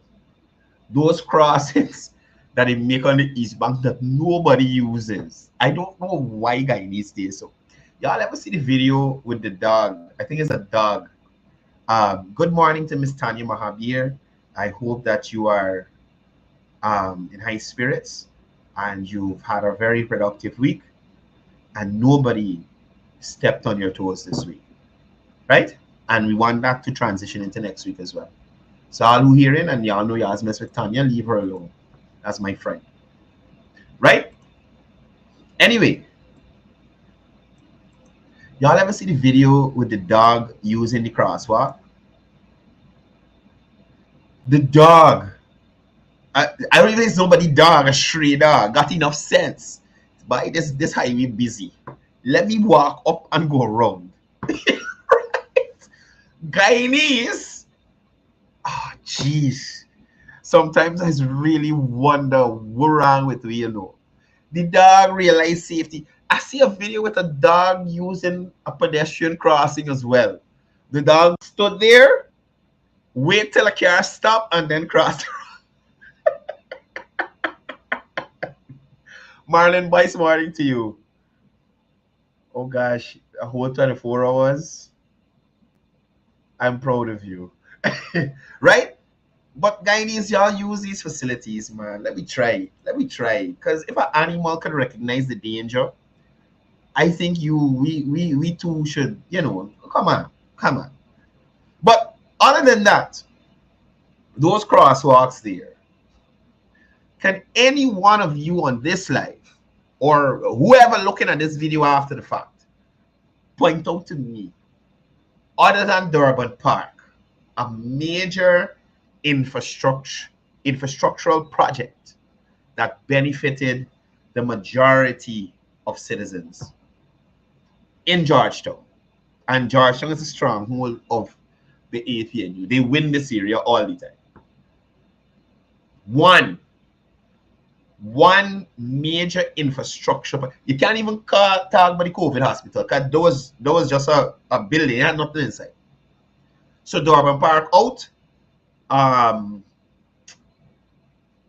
[SPEAKER 4] Those crossings that they make on the East Bank that nobody uses. I don't know why Guyanese stay so. Y'all ever see the video with the dog? I think it's a dog. Good morning to Miss Tanya Mahabir. I hope that you are in high spirits and you've had a very productive week and nobody stepped on your toes this week, right? And we want that to transition into next week as well. So all who hearing and y'all know y'all mess with Tanya, leave her alone. That's my friend, right? Anyway, y'all ever see the video with the dog using the crosswalk? The dog, I realize nobody dog, a stray dog, got enough sense. But this highway busy. Let me walk up and go around. Right? Guyanese. Oh, jeez. Sometimes I really wonder what wrong with we, you know. The dog realize safety. I see a video with a dog using a pedestrian crossing as well. The dog stood there, wait till a car stopped, and then crossed. Marlon, Vice morning to you. Oh gosh, a whole 24 hours. I'm proud of you. Right? But Guyanese, y'all use these facilities, man. Let me try. Because if an animal can recognize the danger, I think we too should, you know, come on. But other than that, those crosswalks there, can any one of you on this live or whoever looking at this video after the fact point out to me, other than Durban Park, a major infrastructural project that benefited the majority of citizens in Georgetown? And Georgetown is a stronghold of the APNU. They win this area all the time. One major infrastructure. You can't even talk about the COVID hospital because that was just a building. It had nothing inside. So Durban Park out,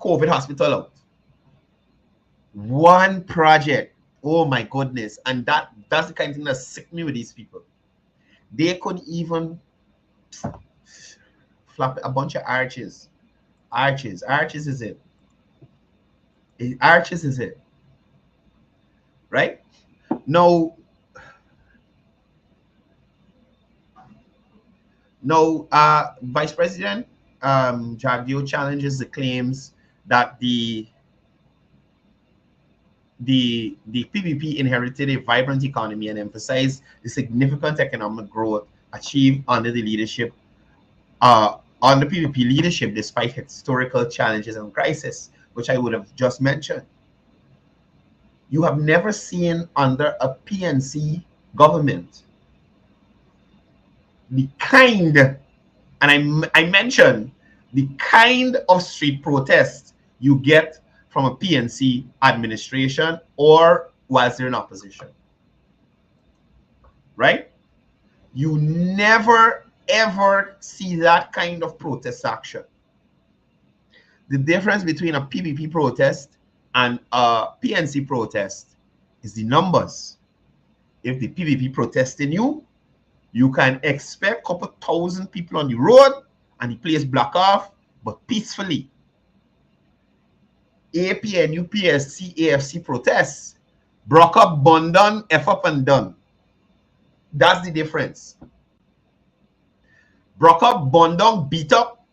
[SPEAKER 4] COVID hospital out. One project. Oh my goodness. And that's the kind of thing that's sick me with these people. They could even flap a bunch of arches. Arches is it. Arches is it. Right? No, Vice President Jagdeo challenges the claims that the PPP inherited a vibrant economy and emphasized the significant economic growth achieved under the leadership, under PPP leadership, despite historical challenges and crisis, which I would have just mentioned. You have never seen under a PNC government the kind, and I mentioned the kind of street protest you get from a PNC administration or whilst they're in opposition, right? You never ever see that kind of protest action. The difference between a PPP protest and a PNC protest is the numbers. If the PPP protesting you can expect a couple thousand people on the road and the place block off, but peacefully. APNU, PSC, AFC protests, broke up, bun done, F up and done. That's the difference. Broke up, bun down, beat up,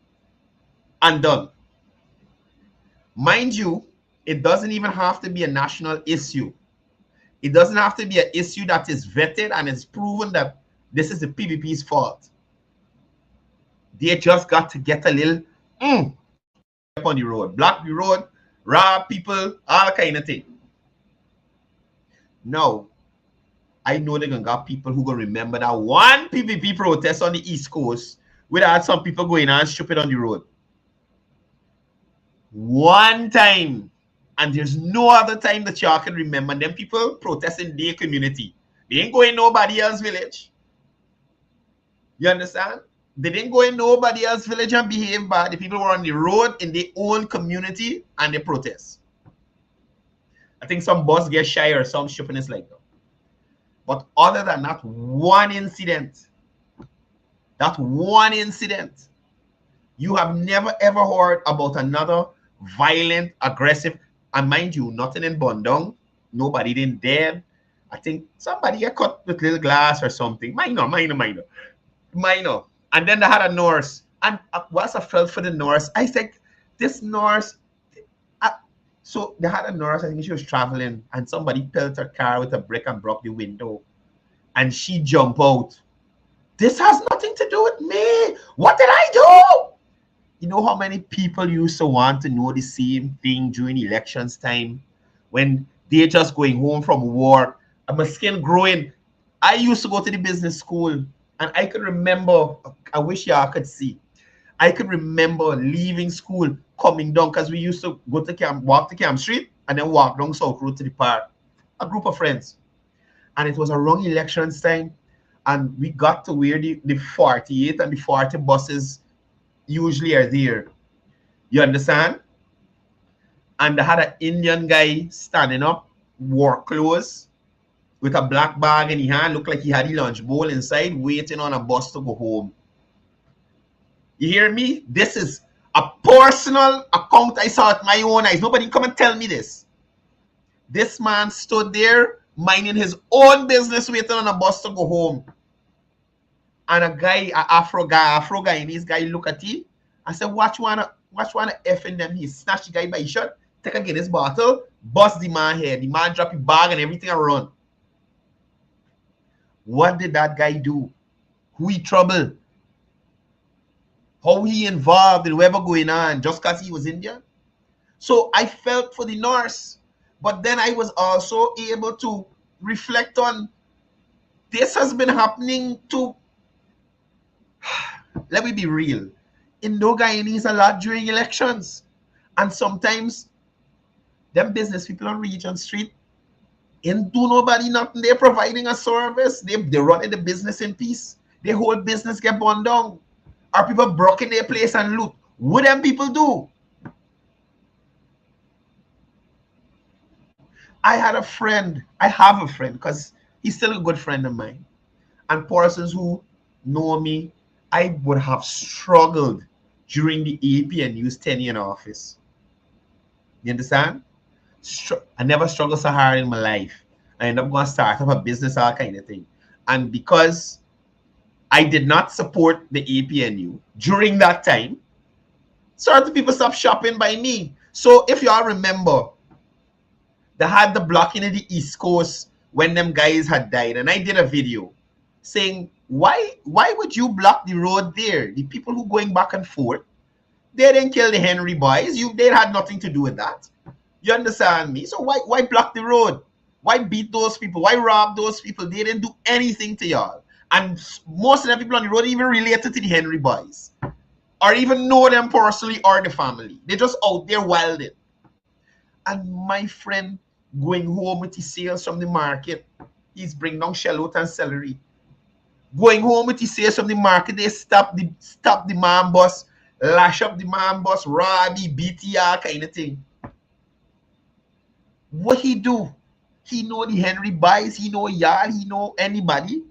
[SPEAKER 4] and done. Mind you, it doesn't even have to be a national issue. It doesn't have to be an issue that is vetted and is proven that this is the PPP's fault. They just got to get a little up on the road, block the road, rob people, all kind of thing. Now, I know they're gonna got people who gonna remember that one PPP protest on the East Coast without some people going on stupid on the road. One time And there's no other time that y'all can remember. And them people protesting their community. They ain't going nobody else's village. You understand? They didn't go in nobody else's village and behave bad. The people were on the road in their own community and they protest. I think some boss get shy or some stupidness like that. But other than that one incident, you have never ever heard about another violent, aggressive, and mind you, nothing in Bundong, nobody didn't dead. I think somebody got cut with little glass or something. Minor. And then they had a nurse. And once I felt for the nurse, I said, this nurse. So they had a nurse, I think she was traveling, and somebody pelted her car with a brick and broke the window. And she jumped out. This has nothing to do with me. What did I do? You know how many people used to want to know the same thing during elections time when they're just going home from work and my skin growing. I used to go to the business school and I could remember, I wish y'all could see. I could remember leaving school, coming down, because we used to go to camp, walk to Camp Street, and then walk down South Road to the park. A group of friends. And it was around elections time. And we got to where the 48 and the 40 buses usually are there. You understand? And they had an Indian guy standing up, work clothes, with a black bag in his hand, looked like he had a lunch bowl inside, waiting on a bus to go home. You hear me? This is a personal account I saw with my own eyes. Nobody come and tell me this. This man stood there minding his own business, waiting on a bus to go home. And a guy, an Afro Guyanese guy, look at him. I said, watch one F in them. He snatched the guy by his shirt, take again his bottle, bust the man head. The man drop his bag and everything and run. What did that guy do? Who he trouble? How he involved in whatever going on just because he was Indian? So I felt for the nurse, but then I was also able to reflect on this has been happening to, let me be real, Indo-Guyanese a lot during elections. And sometimes them business people on Regent Street ain't do nobody nothing. They're providing a service. They're running the business in peace. Their whole business get burned down. Are people broken their place and loot? What them people do? I have a friend, because he's still a good friend of mine. And persons who know me, I would have struggled during the APNU's tenure in office. You understand? I never struggled so hard in my life. I ended up going to start up a business, all kind of thing. And because I did not support the APNU during that time, certain people stopped shopping by me. So if y'all remember, they had the blocking of the East Coast when them guys had died. And I did a video saying, why would you block the road there? The people who going back and forth, they didn't kill the Henry boys. They had nothing to do with that. You understand me? So why block the road? Why beat those people? Why rob those people? They didn't do anything to y'all. And most of the people on the road even related to the Henry boys, or even know them personally or the family. They're just out there wilding. And my friend going home with his sales from the market, he's bringing down shallot and celery. Going home with his sales from the market, they stop the man bus, lash up the man bus, rob the BTR kind of thing. What he do? He know the Henry boys, he know y'all, he know anybody.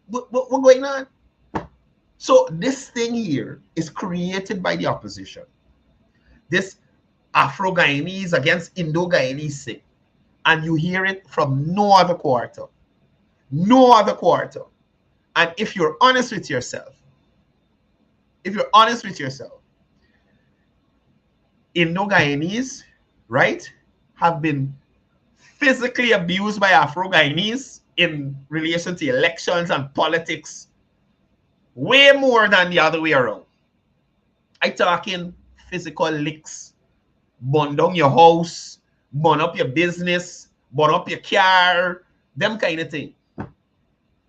[SPEAKER 4] What going on? So this thing here is created by the opposition. This Afro-Guyanese against Indo-Guyanese thing. And you hear it from no other quarter. No other quarter. And if you're honest with yourself, Indo-Guyanese, right, have been physically abused by Afro-Guyanese in relation to elections and politics way more than the other way around. I talking physical licks, burn down your house, burn up your business, burn up your car, them kind of thing.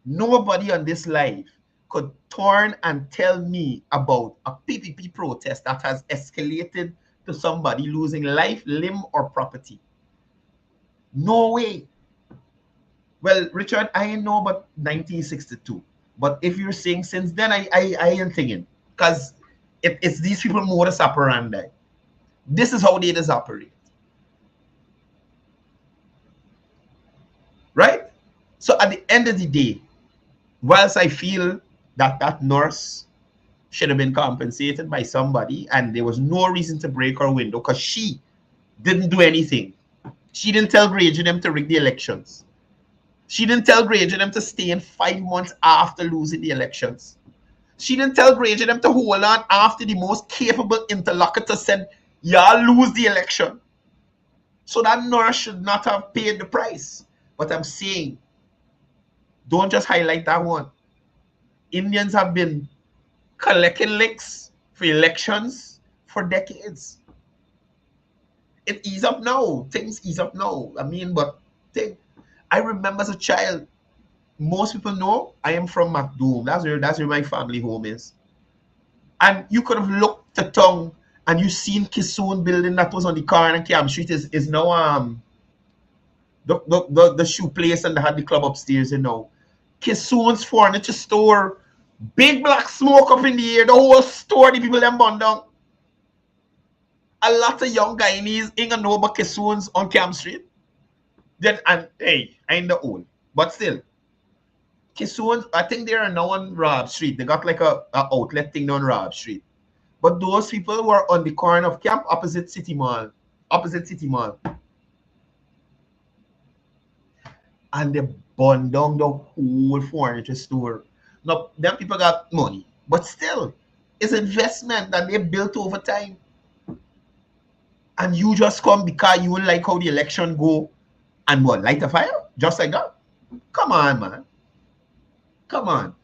[SPEAKER 4] Nobody on this live could turn and tell me about a PPP protest that has escalated to somebody losing life, limb, or property. No way. Well, Richard, I ain't know about 1962. But if you're saying since then, I ain't thinking. Because it's these people modus operandi. This is how they just operate. Right? So at the end of the day, whilst I feel that that nurse should have been compensated by somebody and there was no reason to break her window because she didn't do anything. She didn't tell Granger them to rig the elections. She didn't tell Granger them to stay in 5 months after losing the elections. She didn't tell Granger them to hold on after the most capable interlocutor said, y'all lose the election. So that nurse should not have paid the price. But I'm saying, don't just highlight that one. Indians have been collecting licks for elections for decades. It ease up now. Things ease up now. I mean, but I remember as a child, most people know I am from MacDoom. That's where my family home is. And you could have looked to tongue and you seen Kissoon building that was on the corner and Cam Street is now the shoe place and they had the club upstairs, you know. Kissoon's furniture store, big black smoke up in the air, the whole store, the people them burned down. A lot of young Guyanese ain't gonna know about Kissoon's on Cam Street. Then, and hey, I ain't the old, but still. Kissoon's, I think they are now on Rob Street. They got like a outlet thing on Rob Street. But those people were on the corner of Camp opposite City Mall. And they burned down the whole furniture store. Now, them people got money. But still, it's investment that they built over time. And you just come because you don't like how the election go and what, light a fire? Just like that? Come on, man. Come on.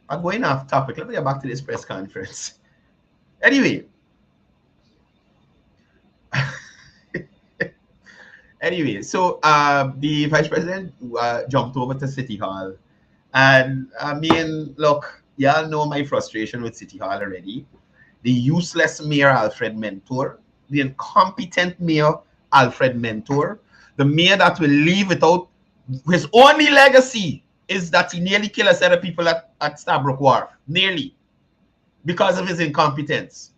[SPEAKER 4] I'm going off topic. Let me get back to this press conference. Anyway. So the vice president jumped over to City Hall. And I mean, look, y'all know my frustration with City Hall already. The useless mayor, Alfred Mentor. The incompetent mayor, Alfred Mentor. The mayor that will leave without his only legacy is that he nearly killed a set of people at Stabrook Wharf. Nearly. Because of his incompetence.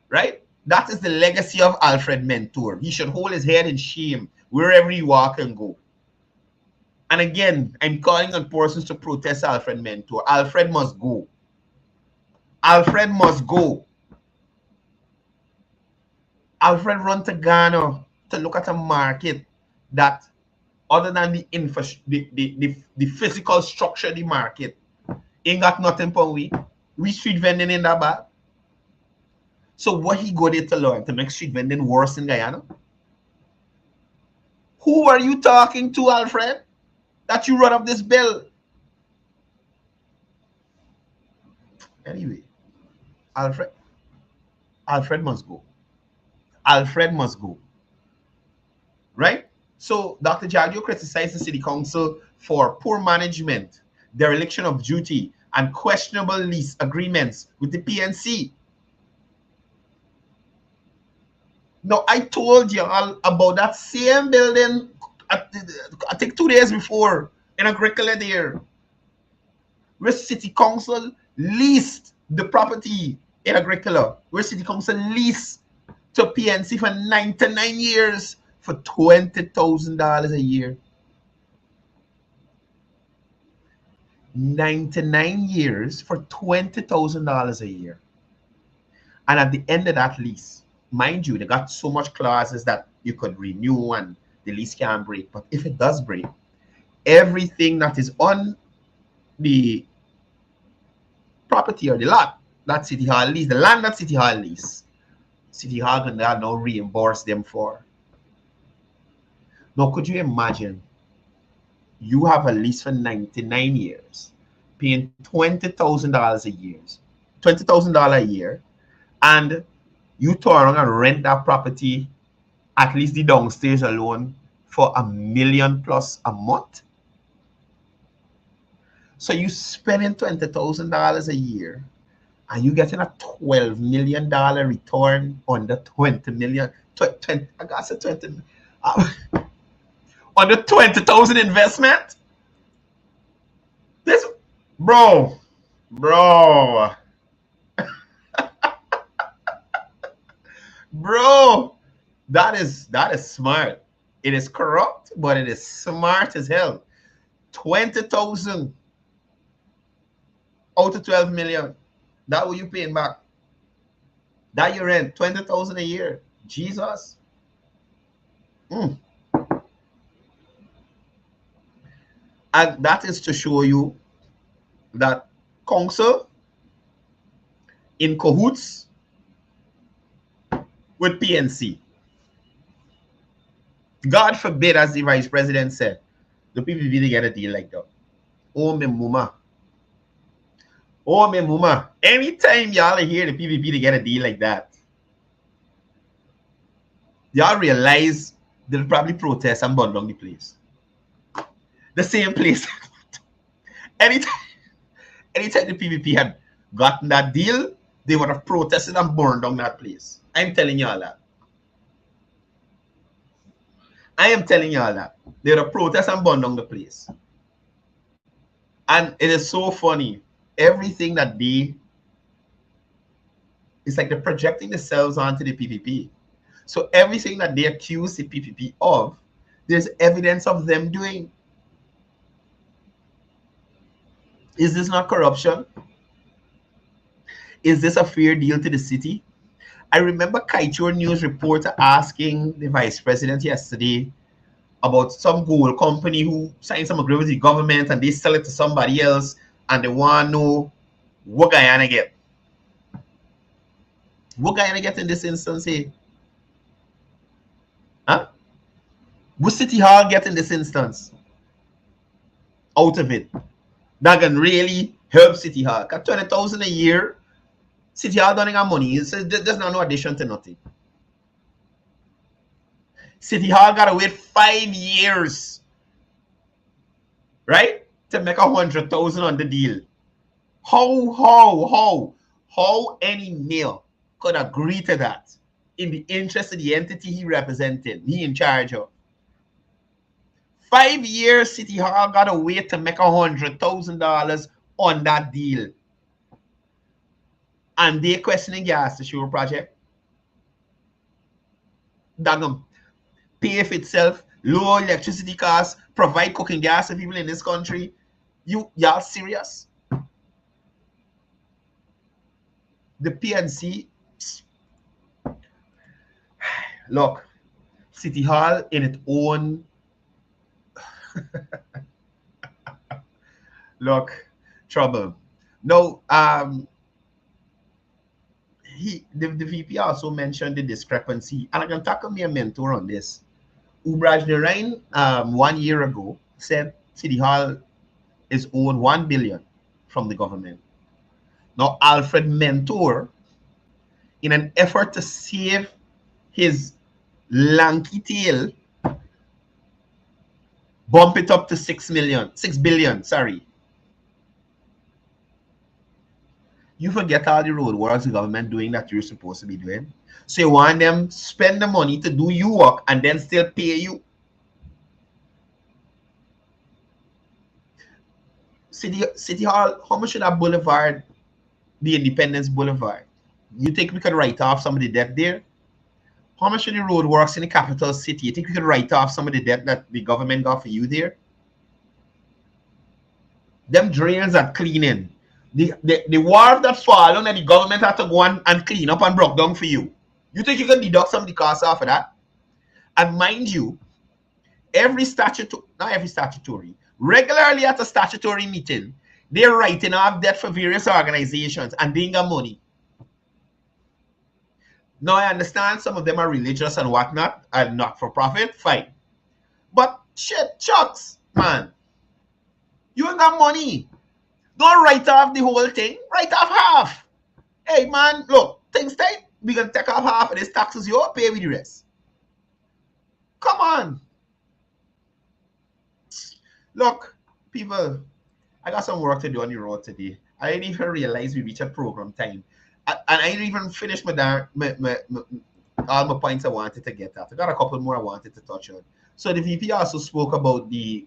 [SPEAKER 4] Right? That is the legacy of Alfred Mentor. He should hold his head in shame wherever he walk and go. And again, I'm calling on persons to protest Alfred Mentor. Alfred must go. Alfred must go. Alfred run to Ghana to look at a market that, other than the physical structure of the market, ain't got nothing for we. We street vending in that bad. So what he go there to learn? To make street vending worse in Guyana? Who are you talking to, Alfred? That you run up this bill? Anyway, Alfred must go. Alfred must go. Right? So Dr. Jadio criticized the city council for poor management, dereliction of duty, and questionable lease agreements with the PNC. Now, I told you all about that same building, I think 2 days before, in Agricola there, where City Council leased the property in Agricola, where City Council leased to PNC for 99 years for $20,000 a year. 99 years for $20,000 a year. And at the end of that lease, mind you, they got so much clauses that you could renew and the lease can't break. But if it does break, everything that is on the property or the lot that City Hall lease, the land that City Hall lease, City Hall can now reimburse them for. Now, could you imagine? You have a lease for 99 years, paying $20,000 a year, $20,000 a year, and you turn around and rent that property, at least the downstairs alone, for $1 million plus a month. So you spending $20,000 a year, and you getting a $12 million return on the 20 million. I got to 20. On the 20,000 investment? This, bro, bro, bro, that is smart. It is corrupt, but it is smart as hell. 20,000 out of 12 million. That what you paying back. That your rent, 20,000 a year. Jesus. And that is to show you that council in cahoots with PNC. God forbid, as the vice president said, the PPP to get a deal like that. Oh, me mama. Oh, me mama. Anytime y'all hear the PPP to get a deal like that, y'all realize they'll probably protest and burn down the place. The same place. anytime the PPP had gotten that deal, they would have protested and burned down that place. I'm telling y'all that. I am telling y'all that. They would have protested and burned down the place. And it is so funny. Everything that it's like they're projecting themselves onto the PPP. So everything that they accuse the PPP of, there's evidence of them doing. Is this not corruption? Is this a fair deal to the city? I remember Kaito News reporter asking the vice president yesterday about some gold company who signed some agreement with the government and they sell it to somebody else and they want to know what Guyana get. What Guyana get in this instance here? Huh? What City Hall get in this instance? Out of it. That can really help City Hall. Because 20,000 a year, City Hall don't have money. There's no addition to nothing. City Hall got to wait 5 years, right, to make 100,000 on the deal. How any male could agree to that in the interest of the entity he represented, he in charge of? 5 years, City Hall got to wait to make $100,000 on that deal. And they're questioning gas to show project. That gonna pay for itself, low electricity costs, provide cooking gas to people in this country. Y'all serious? The PNC, look, City Hall in its own look, trouble. No, the VP also mentioned the discrepancy, and I can tackle me a mentor on this. Ubraj Narain 1 year ago said City Hall is owed $1 billion from the government. Now Alfred Mentor, in an effort to save his lanky tail, bump it up to 6 billion, sorry. You forget all the road works the government doing that you're supposed to be doing. So you want them spend the money to do you work and then still pay you. City Hall, how much should that boulevard, the Independence Boulevard? You think we could write off some of the debt there? How much of the road works in the capital city? You think we could write off some of the debt that the government got for you there? Them drains are cleaning. The wharf that fall on and the government had to go and clean up and broke down for you. You think you can deduct some of the costs off of that? And mind you, regularly at a statutory meeting, they're writing off debt for various organizations and they got money. Now I understand some of them are religious and whatnot and not for profit, fine. But shit, shucks, man. You ain't got money. Don't write off the whole thing. Write off half. Hey, man, look, things tight. We can take off half of these taxes. You pay with the rest. Come on. Look, people, I got some work to do on the road today. I didn't even realize we reached at program time. And I didn't even finish my all my points I wanted to get at. I got a couple more I wanted to touch on. So the VP also spoke about the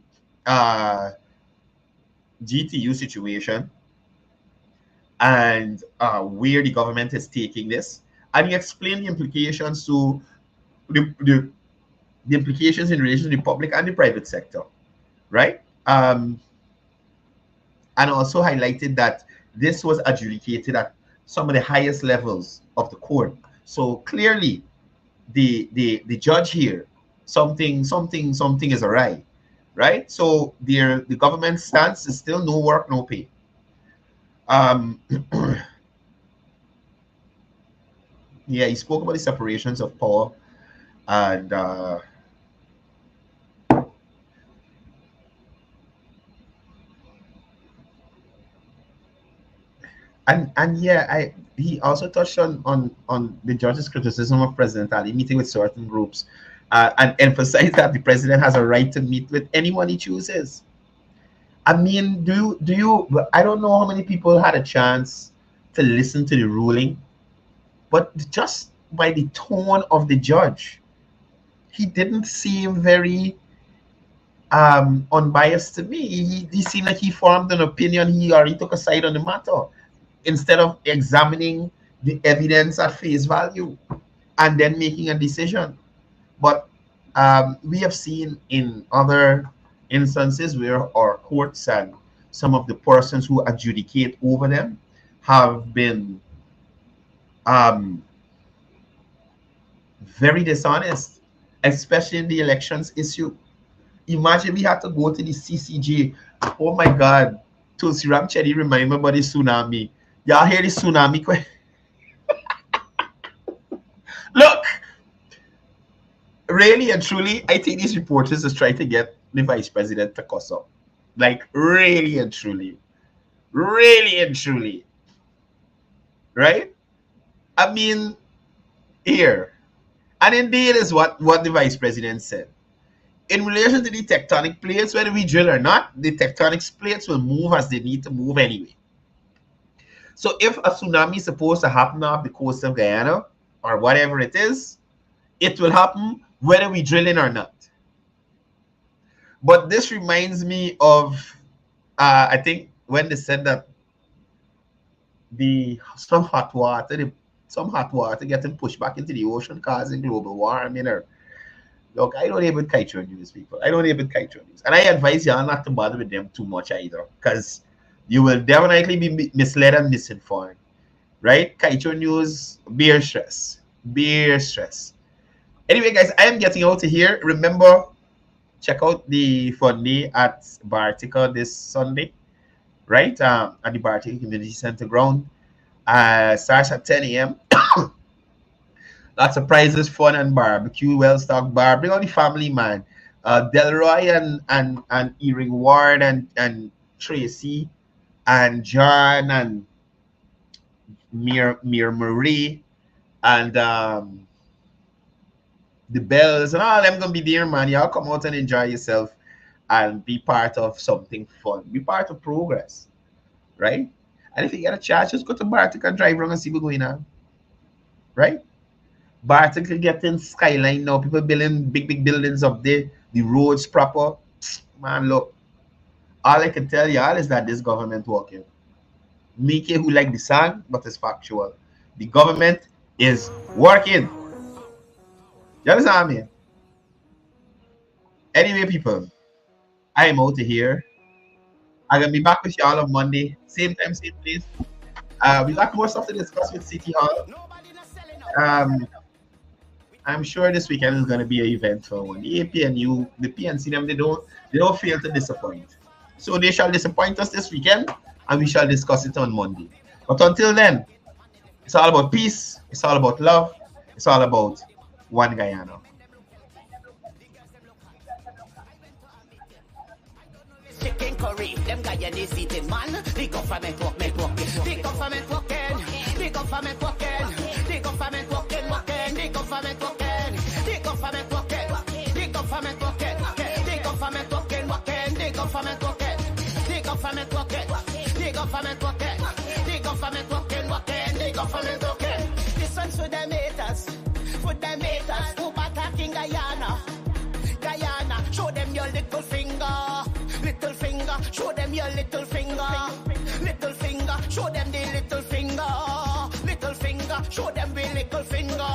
[SPEAKER 4] GTU situation and where the government is taking this. And he explained the implications to the implications in relation to the public and the private sector, right? And also highlighted that this was adjudicated at some of the highest levels of the court. So clearly, the judge here, something is awry, right? So the government stance is still no work, no pay. Yeah, he spoke about the separations of power and yeah, he also touched on the judge's criticism of President Ali meeting with certain groups, and emphasized that the president has a right to meet with anyone he chooses. I mean, do you? I don't know how many people had a chance to listen to the ruling, but just by the tone of the judge, he didn't seem very unbiased to me. He seemed like he formed an opinion. He already took a side on the matter, instead of examining the evidence at face value and then making a decision. But we have seen in other instances where our courts and some of the persons who adjudicate over them have been very dishonest, especially in the elections issue. Imagine we had to go to the CCJ. Oh my God, Tulsi Ramchedi remind me about the tsunami. Y'all hear the tsunami? Look, really and truly, I think these reporters is trying to get the vice president to cuss up. Like, really and truly. Really and truly. Right? I mean, here. And indeed is what the vice president said. In relation to the tectonic plates, whether we drill or not, the tectonic plates will move as they need to move anyway. So if a tsunami is supposed to happen off the coast of Guyana, or whatever it is, it will happen whether we drill in or not. But this reminds me of, I think, when they said that some hot water getting pushed back into the ocean causing global warming. Or look, I don't even kite news, people. I don't even kite news, and I advise y'all not to bother with them too much either, because you will definitely be misled and misinformed, right? Kite news, bear stress. Anyway, guys, I am getting out of here. Remember, check out the fun day at Bartica this Sunday, right? At the Bartica Community Center ground. Starts at 10 a.m. Lots of prizes, fun, and barbecue, well-stocked bar. Bring on the family, man. Delroy and Earring Ward and Tracy and John and Mir Marie and the Bells and all them gonna be there, man. Y'all come out and enjoy yourself and be part of something fun. Be part of progress, right? And if you get a chance, just go to Bartic and drive around and see what's going on, right? Bartic is getting skyline now. People building big buildings up there. The roads proper. Man, look. All I can tell y'all is that this government working. Make it who like the song, but it's factual. The government is working. You understand me? Anyway, people, I am out of here. I'm gonna be back with y'all on Monday, same time, same place. We got more stuff to discuss with City Hall. I'm sure this weekend is gonna be an eventful one. The APNU, the PNC, them they don't fail to disappoint. So they shall disappoint us this weekend, and we shall discuss it on Monday. But until then, it's all about peace. It's all about love. It's all about one Guyana.
[SPEAKER 5] Chicken curry, them Guyanese eating man. The government walk. The government walking. The government walking. The government walking. The government walking. The government walking. The government walking. The government walking. The government walking. The government walking. The government walking. The government walking. The government walking. This one's for them haters. with them haters who attacking Guyana. Guyana, show them your little finger. Little finger, show them your little finger. Little finger, show them the little finger. Little finger, show them the little finger.